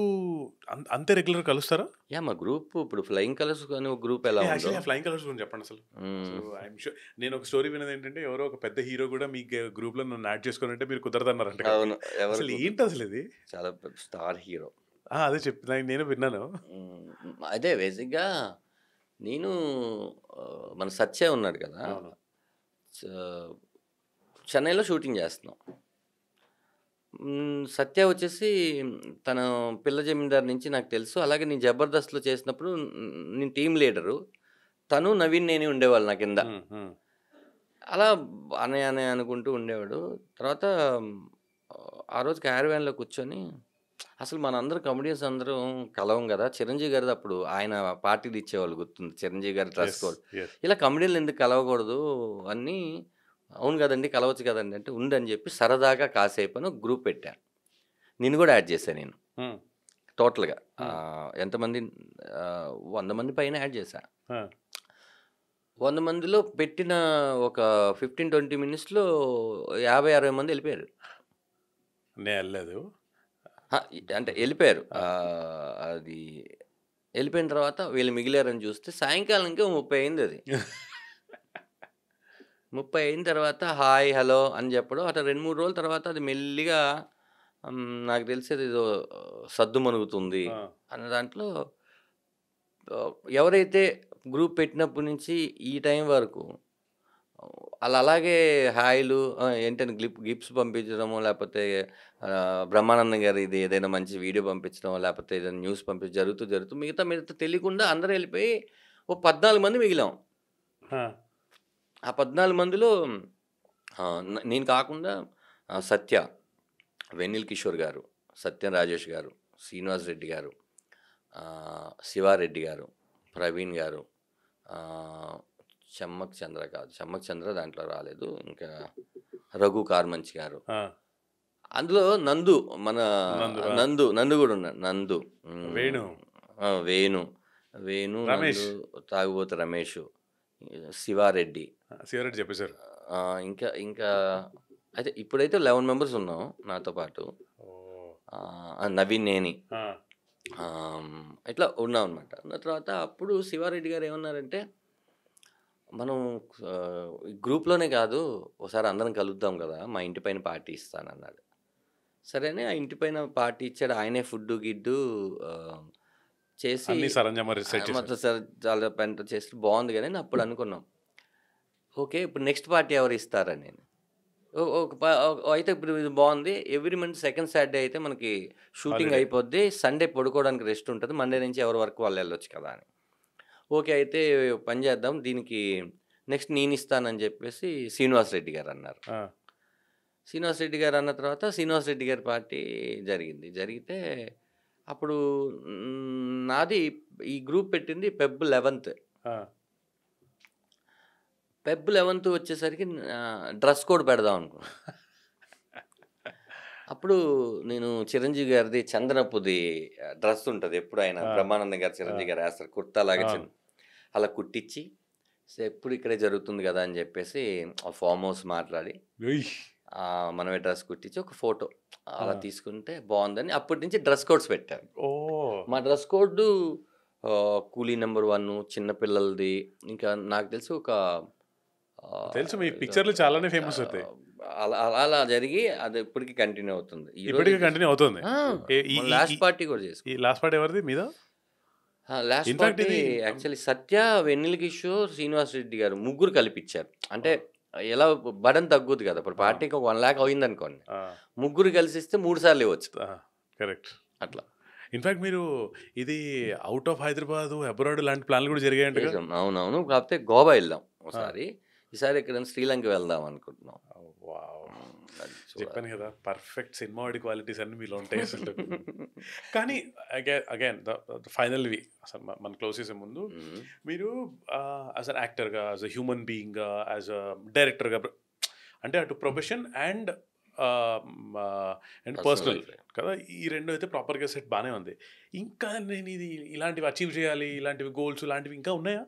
అంతే రెగ్యులర్ కలుస్తారా? యా, మా గ్రూప్ ఇప్పుడు ఫ్లయింగ్ కలర్స్ అని ఒక గ్రూప్ ఎలా ఉందో. యాక్చువల్లీ ఫ్లయింగ్ కలర్స్ గురించి చెప్పండి అసలు. ఐఎమ్ షూర్ నేను ఒక స్టోరీ విన్నది ఏంటంటే ఎవరో ఒక పెద్ద హీరో కూడా మీ గ్రూప్ లో నన్ను యాడ్ చేసుకుని మీరు కుదరదన్నారంట. అవును, అసలు ఏంటి అసలు ఇది? చాలా స్టార్ హీరో. అదే చెప్తున్నా, నేను విన్నాను. అదే బేసిక్గా నేను మన సత్య ఉన్నాడు కదా, చెన్నైలో షూటింగ్ చేస్తున్నాం. సత్య వచ్చేసి తన పిల్ల జమీందార్ నుంచి నాకు తెలుసు. అలాగే నేను జబర్దస్త్లో చేసినప్పుడు నేను టీం లీడరు, తను నవీన్ నేనే ఉండేవాళ్ళు నా కింద. అలా అనే అనే అనుకుంటూ ఉండేవాడు. తర్వాత ఆ రోజు క్యారవాన్లో కూర్చొని అసలు మనందరూ కమెడియన్స్ అందరం కలవం కదా, చిరంజీవి గారిది అప్పుడు ఆయన పార్టీలు ఇచ్చేవాళ్ళు గుర్తుంది, చిరంజీవి గారి డ్రెస్ కోడ్. ఇలా కమెడియన్లు ఎందుకు కలవకూడదు అని, అవును కదండి కలవచ్చు కదండి అంటే ఉందని చెప్పి సరదాగా కాసేపు అని గ్రూప్ పెట్టాను. నేను కూడా యాడ్ చేశాను. నేను టోటల్గా ఎంతమంది 100 మంది పైన యాడ్ చేశాను. 100 మందిలో పెట్టిన ఒక 15-20 మినిట్స్లో 50-60 మంది వెళ్ళిపోయారు. నేను వెళ్ళలేదు అంటే వెళ్ళిపోయారు. అది వెళ్ళిపోయిన తర్వాత వీళ్ళు మిగిలారని చూస్తే సాయంకాలం ఇంకా 30 అయింది. అది 30 అయిన తర్వాత హాయ్ హలో అని చెప్పడం, అట్లా 2-3 రోజుల తర్వాత అది మెల్లిగా నాకు తెలిసేది ఏదో సద్దు మనుగుతుంది అన్న దాంట్లో ఎవరైతే గ్రూప్ పెట్టినప్పటి నుంచి ఈ టైం వరకు అలాగే హాయిలు ఏంటంటే గిఫ్ట్స్ పంపించడము, లేకపోతే బ్రహ్మానందం గారు ఇది ఏదైనా మంచి వీడియో పంపించడం, లేకపోతే ఏదైనా న్యూస్ జరుగుతూ మిగతా తెలియకుండా అందరూ వెళ్ళిపోయి ఓ 14 మంది మిగిలాం. ఆ 14 మందిలో నేను కాకుండా సత్య, వెన్నెల కిషోర్ గారు, సత్యం రాజేష్ గారు, శ్రీనివాస్ రెడ్డి గారు, శివారెడ్డి గారు, ప్రవీణ్ గారు, చెమ్మక్ చంద్ర దాంట్లో రాలేదు, ఇంకా రఘు కార్మంచి గారు, అందులో నందు, మన నందు కూడా ఉన్నాడు, వేణు, తాగుబోతు రమేష్, శివారెడ్డి చెప్పేశారు. ఇంకా అయితే ఇప్పుడైతే 11 మెంబర్స్ ఉన్నాం నాతో పాటు. నవీన్ నేని ఇట్లా ఉన్నాం అనమాట. తర్వాత అప్పుడు శివారెడ్డి గారు ఏమన్నారంటే, మనం గ్రూప్లోనే కాదు ఒకసారి అందరం కలుద్దాం కదా, మా ఇంటి పైన పార్టీ ఇస్తానన్నాడు. సరేనే ఆ ఇంటి పైన పార్టీ ఇచ్చాడు. ఆయనే ఫుడ్ గిడ్డు చేసి మొత్తం చాలా పెంట చేసి బాగుంది. కానీ అప్పుడు అనుకున్నాం, ఓకే ఇప్పుడు నెక్స్ట్ పార్టీ ఎవరు ఇస్తారని. నేను అయితే ఇప్పుడు ఇది బాగుంది, ఎవ్రీ మంత్ సెకండ్ సాటర్డే అయితే మనకి షూటింగ్ అయిపోద్ది, సండే పడుకోవడానికి రెస్ట్ ఉంటుంది, మండే నుంచి ఎవరి వరకు వాళ్ళు వెళ్ళొచ్చు కదా అని. ఓకే అయితే పని చేద్దాం, దీనికి నెక్స్ట్ నేను ఇస్తానని చెప్పేసి శ్రీనివాస్ రెడ్డి గారు అన్నారు. శ్రీనివాస్ రెడ్డి గారు అన్న తర్వాత శ్రీనివాస్ రెడ్డి గారి పార్టీ జరిగితే అప్పుడు నాది ఈ గ్రూప్ పెట్టింది Feb 11th. Feb 11th వచ్చేసరికి డ్రెస్ కోడ్ పెడదాం అనుకున్నాను. అప్పుడు నేను చిరంజీవి గారిది చందనపుది డ్రెస్ ఉంటుంది, ఎప్పుడు ఆయన బ్రహ్మానందం గారు చిరంజీవి గారు వేస్తారు కుర్తాలాగా అలా కుట్టించి, ఎప్పుడు ఇక్కడే జరుగుతుంది కదా అని చెప్పేసి ఫామ్ హౌస్ మాట్లాడి మనమే డ్రెస్ కుట్టించి ఒక ఫోటో అలా తీసుకుంటే బాగుందని అప్పటి నుంచి డ్రెస్ కోడ్స్ పెట్టారు. మా డ్రెస్ కోడ్ కూలీ నెంబర్ 1, చిన్నపిల్లలది, ఇంకా నాకు తెలిసి ఒక తెలుసు మీ పిక్చర్లు చాలానే ఫేమస్ అవుతాయి. అలా జరిగి అది ఇప్పటికీ కంటిన్యూ అవుతుంది. లాస్ట్ పార్టీ కూడా చేసి లాస్ట్ పార్టీ ఎవరిది మీద? లాస్ట్ పార్టీ యాక్చువల్లీ సత్య, వెన్నెల కిషోర్, శ్రీనివాస్ రెడ్డి గారు ముగ్గురు కలిపిచ్చారు. అంటే ఎలా బడన్ తగ్గుద్ది కదా, ఇప్పుడు పార్టీకి ఒక 1 lakh అయింది అనుకోండి, ముగ్గురు కలిసి ఇస్తే 3 సార్లు ఇవ్వచ్చు. కరెక్ట్. అట్లా ఇన్ఫాక్ట్ మీరు ఇది అవుట్ ఆఫ్ హైదరాబాద్, అబ్రాడ్ లాంటి ప్లాన్లు కూడా జరిగాయంట. అవునవును, కాకపోతే గోవా వెళ్దాం ఒకసారి, ఈసారి ఎక్కడైనా శ్రీలంక వెళ్దాం అనుకుంటున్నాం. చెప్పాను కదా, పర్ఫెక్ట్ సినిమా వాడి క్వాలిటీస్ అన్ని మీలో ఉంటాయి అసలు. కానీ అగైన్ ఫైనల్వి అసలు మన క్లోజ్ చేసే ముందు మీరు యాజ్ అన్ యాక్టర్గా, యాజ్ అ హ్యూమన్ బీయింగ్గా, యాజ్ అ డైరెక్టర్గా, అంటే అటు profession and and personal personal life. కదా. ఈ 2 అయితే ప్రాపర్‌గా సెట్ బానే ఉంది. ఇంకా నేను ఇలాంటివి అచీవ్ చేయాలి, ఇలాంటివి గోల్స్ ఇలాంటివి ఇంకా ఉన్నాయా?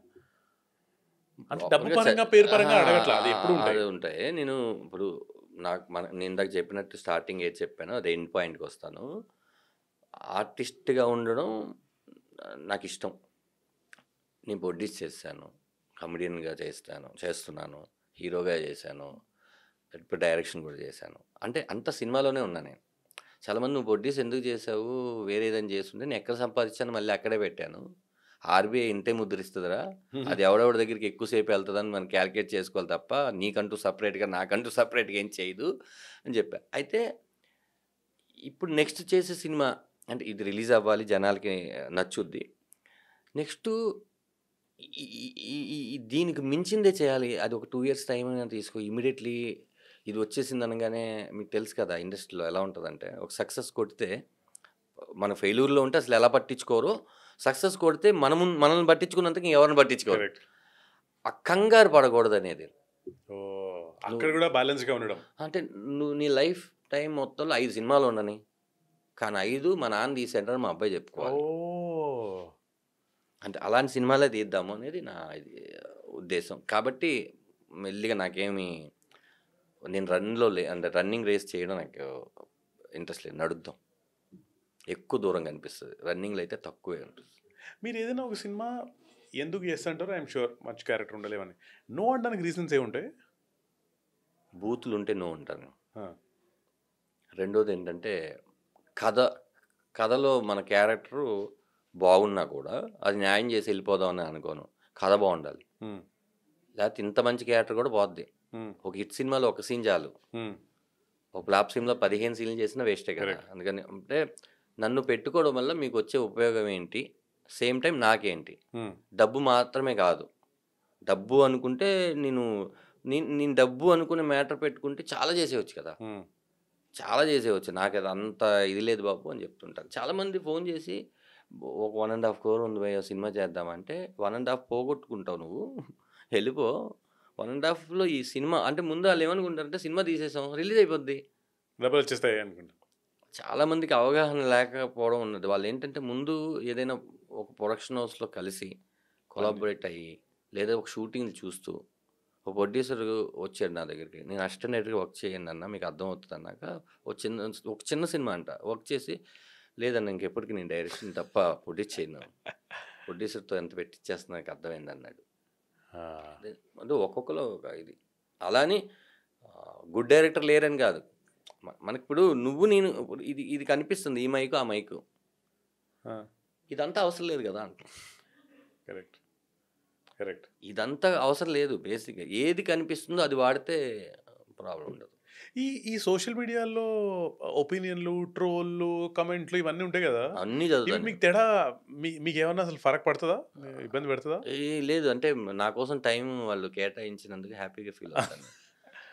అంటే డబ్బు ప్రాపర్‌గా పరంగా, పేరు అహా! పరంగా అడగట్లా. అది ఎప్పుడూ ఉంటాయి. అది ఉంటాయి. నేను ఇప్పుడు నేను ఇందాక చెప్పినట్టు స్టార్టింగ్ ఏది చెప్పానో అది ఎండ్ పాయింట్‌కొస్తాను. ఆర్టిస్ట్‌గా ఉండడం నాకిష్టం. నేను ప్రొడ్యూస్ చేశాను. కమెడియన్‌గా చేస్తున్నాను. హీరోగా చేశాను. ఇప్పుడు డైరెక్షన్ కూడా చేశాను. అంటే అంత సినిమాలోనే ఉన్నా నేను. చాలామంది "నువ్వు ప్రొడ్యూస్ ఎందుకు చేశావు? వేరే ఏదైనా చేసుంటే" నేను ఎక్కడ సంపాదించానో మళ్ళీ అక్కడే పెట్టాను. ఆర్‌బీఐ ఇంతే ముద్రిస్తదిరా. అది ఎవడెవడి దగ్గరికి ఎక్కువ సేపు వెళ్తదని మనం కాలిక్యులేట్ చేసుకోవాలి తప్ప, నీకంటూ సెపరేట్‌గా, నాకంటూ సెపరేట్‌గా ఏం చేయదు అని చెప్పా. అయితే ఇప్పుడు నెక్స్ట్ చేసే సినిమా అంటే ఇది రిలీజ్ అవ్వాలి, జనాలకి నచ్చుద్ది. నెక్స్టు ఈ ఈ ఈ ఈ ఈ దీనికి మించిందే చేయాలి. అది ఒక 2 ఇయర్స్ టైమ్ అయినా తీసుకో. ఇమ్మీడియేట్‌లీ ఇది వచ్చేసింది అనగానే మీకు తెలుసు కదా! ఇండస్ట్రీలో ఎలా ఉంటదంటే, ఒక సక్సెస్ కొడితే మన ఫెయిల్యూర్‌లో ఉంటే అసలు ఎలా పట్టించుకోరో, సక్సెస్ కొడితే మనల్ని పట్టించుకున్నంతగా ఎవరిని పట్టించుకోరు. కరెక్ట్. ఆ కంగారు పడకూడదనేది. ఓహ్! అక్కడ నువ్వు కూడా బ్యాలెన్స్‌గా ఉండడం. అంటే నువ్వు నీ లైఫ్ టైమ్ మొత్తంలో 5 సినిమాలు ఉండని. కానీ 5 మా నాన్న తీసాడని మా అబ్బాయి చెప్పుకోవాలి. ఓహ్! అంటే అలాంటి సినిమాలే తీద్దాము అనేది నా ఇది ఉద్దేశం. కాబట్టి మెల్లిగా నాకేమి నేను అంటే రన్నింగ్ రేస్ చేయడం నాకు ఇంట్రెస్ట్ లేదు. నడుద్దాం. ఎక్కువ దూరం కనిపిస్తది. రన్నింగ్‌లో అయితే తక్కువే అనిపిస్తది. మీరేదైనా ఒక సినిమా ఎందుకు యెస్ అంటారో ఐయామ్ ష్యూర్ మంచి క్యారెక్టర్ ఉండలేవని. నో అనడానికి రీజన్స్ ఏముంటాయి? బూతులుంటే నో అంటాను. ఆ! రెండోదేంటంటే కథ కథలో మన క్యారెక్టరు బాగున్నా కూడా అది న్యాయం చేసి ఎళ్ళిపోదాం అని అనుకోను. కథ బావుండాలి. హ్మ్. లేకపోతే ఇంత మంచి క్యారెక్టర్ కూడా పోద్ది. హ్మ్. ఒక హిట్ సినిమాలో ఒక సీన్ చాలు. హ్మ్. ఒక ఫ్లాప్ సినిమాలో 15 సీన్‌లు చేసినా వేస్టే కదా! కరెక్ట్. అందుకని అంటే నన్ను పెట్టుకోవడం వల్ల మీకొచ్చే ఉపయోగం ఏంటి? సేమ్ టైమ్ నాకేంటి? హ్మ్. డబ్బు మాత్రమే కాదు. డబ్బు అనుకుంటే నేను నేను డబ్బు అనుకునే మ్యాటర్ పెట్టుకుంటే చాలా చేసేయొచ్చు కదా! హ్మ్. చాలా చేసేయొచ్చు. నాకది అంత ఇది లేదు బాబు అని చెప్తుంటాను. చాలామంది ఫోను చేసి ఒక 1 ½ ఉంది భయ్యా సినిమా చేద్దామంటే 1 ½ పోగొట్టుకుంటావు నువ్వు. ఎళ్ళిపో. 1 1/2లో ఈ సినిమా అంటే ముందు ఆళ్ళేమనుకుంటారంటే సినిమా తీసేసాం రిలీజ్ అయిపోద్ది. డబ్బులొచ్చేస్తాయి అనుకుంటా. చాలామందికి అవగాహన లేకపోవడం ఉన్నది. వాళ్ళేంటంటే ముందు ఏదైనా ఒక ప్రొడక్షన్ హౌస్‌లో కలిసి పని. కొలాబరేట్ అయ్యి, లేదా ఒక షూటింగ్‌లు చూస్తూ, ఒక ప్రొడ్యూసర్ వచ్చాడు నా దగ్గరికి. నేను అసిస్టెంట్ డైరెక్టర్‌గా వర్క్ చేయండన్నా మీకు అర్థమవుతదన్నాక, ఒక చిన్న సినిమా అంట. వర్క్ చేసి, లేదన్నా ఇంకెప్పటికి నేను డైరెక్షన్ తప్ప ప్రొడ్యూస్ చేయను. ప్రొడ్యూసర్‌తో ఎంత పెట్టిచ్చేస్తున్నా నాకు అర్థమైందన్నాడు. ఆ! అదే అంటే ఒక్కొక్కళ్ళు ఒక ఇది. అలా అని గుడ్ డైరెక్టర్ లేరని గాదు. మనకిప్పుడు నువ్వు నేను ఇప్పుడు ఇది ఇది కనిపిస్తుంది. ఈ మైకు, ఆ మైకు. ఆ! ఇదంతా అవసరం లేదు గదా! అంటున్నా. కరెక్ట్. కరెక్ట్. ఇదంతా అవసరం లేదు బేసిక్‌గా. ఏది కనిపిస్తుందో అది వాడితే ప్రాబ్లమ్ ఉండదు. ఈ సోషల్ మీడియాలో ఒపీనియన్‌లు, ట్రోల్‌లు, కామెంట్‌లు ఇవన్నీ ఉంటాయి గదా! అన్నీ ఇవి చదువుతాను మీకు నేను. తేడా మీకేమన్నా అసలు ఫరక్ పడతదా? ఇబ్బంది పెడతదా? లేదు అంటే నా కోసం టైం వాళ్ళు కేటాయించినందుకు హ్యాపీగా ఫీల్ అవుతాను.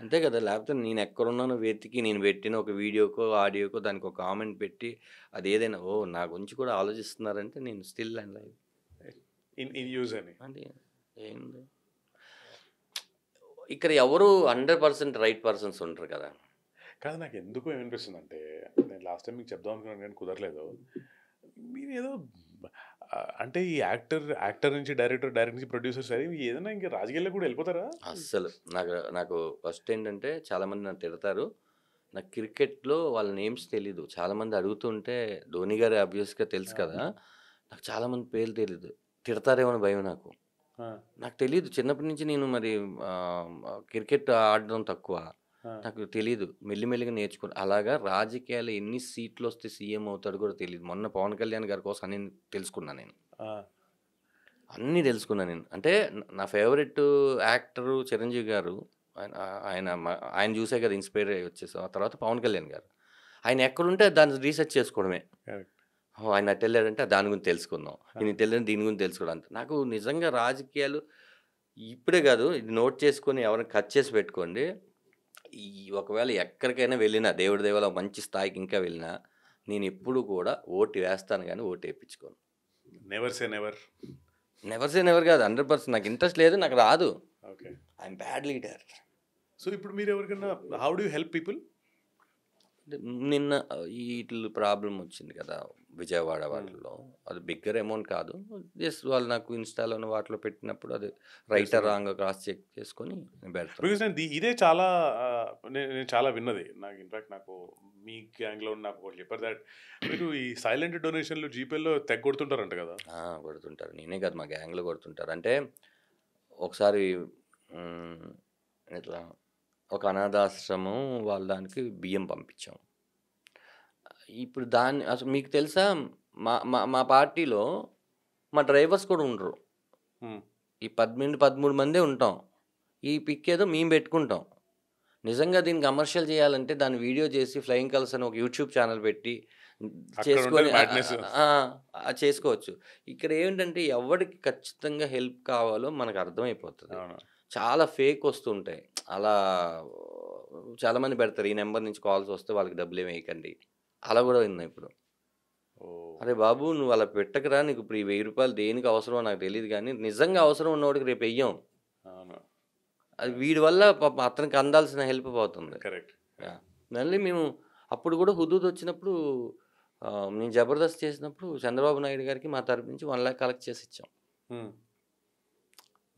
అంతే కదా! లేకపోతే నేనెక్కడున్నానో వెతికి నేను పెట్టిన ఒక వీడియోకో, ఆడియోకో దానికొక కామెంట్ పెట్టి అదేదైనా ఓహ్! నా గురించి కూడా ఆలోచిస్తున్నారంటే నేను still and live. In use అని. అంటే ఏంది? ఇక్కడ ఎవరు 100% రైట్ పర్సన్స్ ఉండరు కదా! కాదు నాకెందుకు ఏమనిపిస్తుందంటే, నేను లాస్ట్ టైమ్ మీకు చెప్దాం అనుకున్నాను గానీ కుదరలేదు. మీరేదో అంటే ఈ యాక్టర్ నుంచి డైరెక్టర్, డైరెక్టర్ నుంచి ప్రొడ్యూసర్ సరే ఏదైనా ఇంక రాజకీయాల్లోకి కూడా వెళ్ళిపోతారా? అస్సలు. నాకు ఫస్ట్ ఏంటంటే చాలామంది నన్ను తిడతారు. నాకు క్రికెట్‌లో వాళ్ళ నేమ్స్ తెలీదు. చాలామంది అడుగుతుంటే ధోని గారు ఆబ్వియస్‌గా తెలుసు ఆ! కదా! నాకు చాలామంది పేర్లు తెలీదు. తిడతారేమో అని భయం నాకు. ఆ! నాకు తెలీదు. చిన్నప్పటి నుంచి నేను మరి క్రికెట్ ఆడడం తక్కువ. ఆ! నాకు తెలీదు. మెల్లిమెల్లిగా నేర్చుకున్నా. అలాగా రాజకీయాల్లో ఎన్ని సీట్లొస్తే సీఎం అవుతాడో కూడా తెలీదు. మొన్న పవన్ కళ్యాణ్ గారి కోసం అన్నీ తెలుసుకున్నా నేను. ఆ! అన్నీ తెలుసుకున్నా నేను. అంటే నా ఫేవరెట్ యాక్టరు 'చిరంజీవి' గారు. ఆయన ఆయన మ ఆయన చూసే కదా ఇన్‌స్పైర్ అయ్యి వచ్చేసాం. ఆ తర్వాత 'పవన్ కళ్యాణ్' గారు. ఆయన ఎక్కడుంటే దాన్ని రీసెర్చ్ చేసుకోవడమే. కరెక్ట్. ఓహ్! ఆయన అటెళ్ళాడంటే దాని గురించి తెలుసుకుందాం. ఆ! ఈయన ఇటెళ్ళాడు దీని గురించి తెలుసుకోవడం అంతే. నాకు నిజంగా రాజకీయాలు ఇప్పుడే కాదు ఇది నోట్ చేసుకొని ఎవరైనా కట్ చేసి పెట్టుకోండి. ఈ ఒకవేళ ఎక్కడికైనా వెళ్ళినా దేవుడి దయ వల్ల మంచి స్థాయికి ఇంకా వెళ్ళినా నేనెప్పుడు కూడా ఓటు వేస్తాను గానీ ఓటేపిచ్చుకోను. Never say never. Never say never కాదు. 100% నాకు ఇంట్రెస్ట్ లేదు. నాకు రాదు. Okay. I am bad leader. So ఇప్పుడు మీరెవరికన్నా how do you help people? నిన్న ఈటిలో ప్రాబ్లమ్ వచ్చింది కదా విజయవాడ వాటిల్లో. అది బిగ్గర్ అమౌంట్ కాదు. జస్ట్ వాళ్ళు నాకు ఇన్‌స్టాలోను వాటిలో పెట్టినప్పుడు అది రైటా రాంగా క్రాస్ చెక్ చేసుకొని పెడతాను. బికాస్ నేను ఇదే చాలా నేను చాలా విన్నది. నాకు ఇన్ఫాక్ట్ నాకు మీ గ్యాంగ్‌లో నాకు ఒకటి చెప్పారు దట్ మీరు ఈ సైలెంట్ డొనేషన్‌లు జీపేలో తెగ కొడుతుంటారంట కదా! కొడుతుంటారు. నేనే కాదు మా గ్యాంగ్‌లో కొడుతుంటారు. అంటే ఒకసారి ఇట్లా ఒక అనాథాశ్రమం వాళ్ళ దానికి బియ్యం పంపించాం. ఇప్పుడు దాన్ని అసలు మీకు తెలుసా మా మా మా పార్టీలో మా డ్రైవర్స్ కూడా ఉండరు. హ్మ్. ఈ 13 మందే ఉంటాం. ఈ పిక్ ఏదో మేము పెట్టుకుంటాం. నిజంగా దీన్ని కమర్షియల్ చేయాలంటే దాన్ని వీడియో చేసి ఫ్లయింగ్ కలర్స్ అని ఒక యూట్యూబ్ ఛానల్ పెట్టి అక్కడ చేసుకొని ఉండేది మ్యాడ్‌నెస్. చేసుకోవచ్చు. ఇక్కడ ఏంటంటే ఎవడికి ఖచ్చితంగా హెల్ప్ కావాలో మనకు అర్థమైపోతది. అవును. చాలా ఫేక్ వస్తుంటాయి. అలా చాలామంది పెడతారు. ఈ నెంబర్ నుంచి కాల్స్ వస్తే వాళ్ళకి డబ్బులేమి వేయకండి. అలా కూడా ఉన్నాయి ఇప్పుడు. ఓహ్! అరే బాబు! నువ్వు అలా పెట్టకురా. నీకు ఇప్పుడు ఈ రూ. 1000 దేనికి అవసరమో నాకు తెలీదు గానీ, నిజంగా అవసరం ఉన్నోడికి రేపు ఎయ్యం. అవును. అది వీడి వల్ల పాపం అతనికి అందాల్సిన హెల్ప్ పోతుంది. కరెక్ట్. యాహ్! మళ్ళీ మేము అప్పుడు కూడా హుదూద్ వచ్చినప్పుడు నేను జబర్దస్త్ చేసినప్పుడు చంద్రబాబు నాయుడు గారికి మా తరపు నుంచి 1,00,000 కలెక్ట్ చేసి ఇచ్చాం. హ్మ్.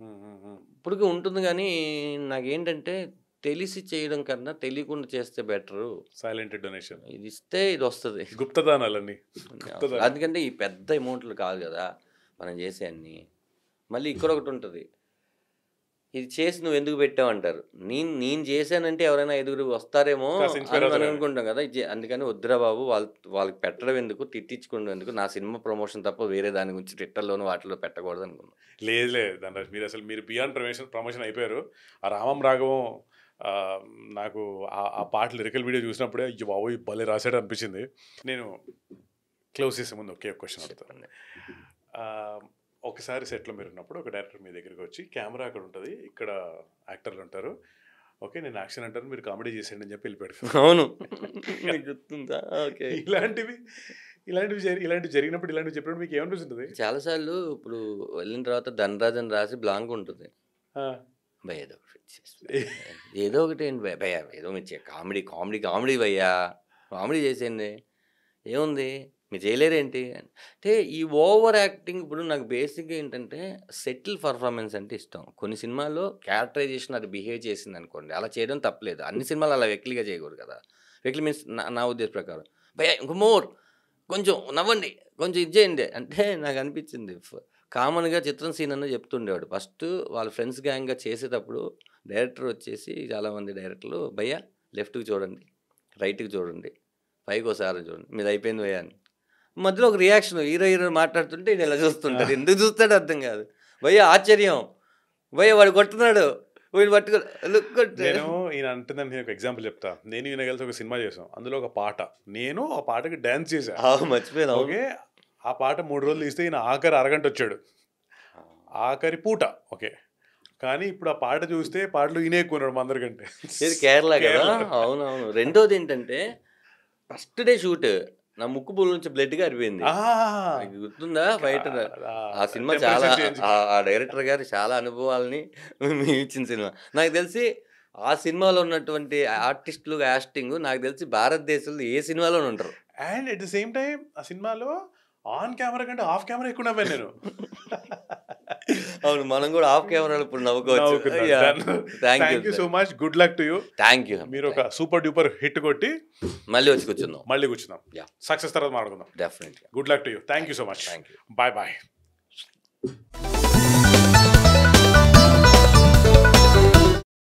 హ్మ్. హ్మ్. హ్మ్. ఇప్పటికి ఉంటుంది గానీ, నాకేంటంటే తెలిసి చేయడం కన్నా తెలియకుండా చేస్తే బెటరు. Silent donation. ఇది ఇస్తే ఇదొస్తది. గుప్తదానాలన్నీ. గుప్తదానం. ఎందుకంటే ఈ పెద్ద అమౌంట్లు కాదు గదా! మనం చేసేయన్నీ. మళ్ళీ ఇక్కడొకటి ఉంటది. ఇది చేసి నువ్వెందుకు పెట్టావంటారు. నేను చేశానంటే ఎవరైనా ఐదుగురు వస్తారేమో కాస్త అని ఇన్‌స్పైర్ మనం అవుతారని. అనుకుంటాం కదా! అందుకని వద్దురా బాబు వాళ్ళకి పెట్టడం ఎందుకు, తిట్టించుకోవడం ఎందుకు, నా సినిమా ప్రమోషన్ తప్ప వేరే దాని గురించి ట్విట్టర్‌లోను వాటిలో పెట్టకూడదు అనుకున్నాం. లేదు ధనరాజ్, మీరు బియాండ్ ప్రమోషన్ అయిపోయారు. ఆ రామం రాఘవం నాకు ఆ పాట లిరికల్ వీడియో చూసినప్పుడే అయ్య బాబోయ్ భలే రాశాడు అనిపించింది. నేను క్లోజ్ చేసే ముందు ఒకే క్వశ్చన్ అడుగుతాను. ఒకసారి సెట్లో మీరు ఉన్నప్పుడు ఒక డైరెక్టర్ మీ దగ్గరికి వచ్చి కెమెరా అక్కడ ఉంటుంది, ఇక్కడ యాక్టర్లు ఉంటారు, ఓకే నేను యాక్షన్ అంటాను మీరు కామెడీ చేసేయండి అని చెప్పి వెళ్ళిపోయాడు. అవును. నీకు గుర్తుందా? ఓకే. ఇలాంటివి జరిగినప్పుడు ఇలాంటివి చెప్పినప్పుడు మీకు ఏమనిపిస్తుంది? చాలాసార్లు ఇప్పుడు వెళ్ళిన తర్వాత ధనరాజ్ అని రాసి బ్లాంక్ ఉంటుంది. భయ్యా ఏదో ఒకటి ఏదో ఒకటి భయ్యా ఏదో మీరు కామెడీ భయ్యా కామెడీ చేసేయండి ఏముంది మీరు చేయలేరేంటి అంటే ఈ ఓవర్ యాక్టింగ్. ఇప్పుడు నాకు బేసిక్గా ఏంటంటే సెటిల్ పర్ఫార్మెన్స్ అంటే ఇష్టం. కొన్ని సినిమాల్లో క్యారెక్టరైజేషన్ అది బిహేవ్ చేసింది అనుకోండి, అలా చేయడం తప్పలేదు. అన్ని సినిమాలు అలా వెకిలిగా చేయకూడదు కదా. వెకిలి మీన్స్ నా ఉద్దేశ ప్రకారం భయ్యా ఇంకో మోర్ కొంచెం నవ్వండి కొంచెం ఇది చేయండి అంటే నాకు అనిపించింది. కామన్గా చిత్రం సీన్ అన్న చెప్తుండేవాడు. ఫస్ట్ వాళ్ళ ఫ్రెండ్స్ గ్యాంగ్గా చేసేటప్పుడు డైరెక్టర్ వచ్చేసి చాలామంది డైరెక్టర్లు భయ్యా లెఫ్ట్కి చూడండి, రైట్కి చూడండి, పైకి ఒకసారి చూడండి, మీది అయిపోయింది భయ్యా అని. మధ్యలో ఒక రియాక్షన్ హీరో మాట్లాడుతుంటే ఈయన ఇలా చూస్తుంటాడు. ఎందుకు చూస్తాడు అర్థం కాదు. భయ్యా ఆశ్చర్యం, భయ్యా వాడు కొడుతున్నాడు, వీడు నేను ఈయన అంటుందని నేను ఒక ఎగ్జాంపుల్ చెప్తా. నేను ఈయన కలిసి ఒక సినిమా చేసాం, అందులో ఒక పాట, నేను ఆ పాటకి డ్యాన్స్ చేశాను. మర్చిపోయాను. ఓకే ఆ పాట 3 రోజులు తీస్తే ఈయన ఆఖరి అరగంట వచ్చాడు, ఆఖరి పూట. ఓకే కానీ ఇప్పుడు ఆ పాట చూస్తే పాటలు ఈయన ఎక్కువ ఉన్నాడు మా అందరికంటే. ఇది కేరళ కదా. అవునవును. రెండోది ఏంటంటే ఫస్ట్ డే షూట్ నా ముక్కు పూల నుంచి బ్లడ్ గారిపోయింది. గుర్తుందా? ఫైటర్ ఆ సినిమా చాలా ఆ డైరెక్టర్ గారు చాలా అనుభవాలని ఇచ్చిన సినిమా. నాకు తెలిసి ఆ సినిమాలో ఉన్నటువంటి ఆర్టిస్టులు యాక్టింగ్ నాకు తెలిసి భారతదేశంలో ఏ సినిమాలో ఉంటారు. And at the same time ఆ సినిమాలో ఆన్ కెమెరా కంటే ఆఫ్ కెమెరా ఎక్కువ నవ్వాను నేను. అవును మనం కూడా ఆఫ్ కెమెరాలో ఇప్పుడు నవ్వుకోవచ్చు. Thank you so much. Good luck to you. Thank you. మీరు ఒక సూపర్ డూపర్ హిట్ కొట్టి మళ్ళీ కూర్చుందాం. సక్సెస్ తర్వాత మాట్లాడుకుందాం. Definitely. Good luck to you. Thank you so much. Thank you. Bye bye.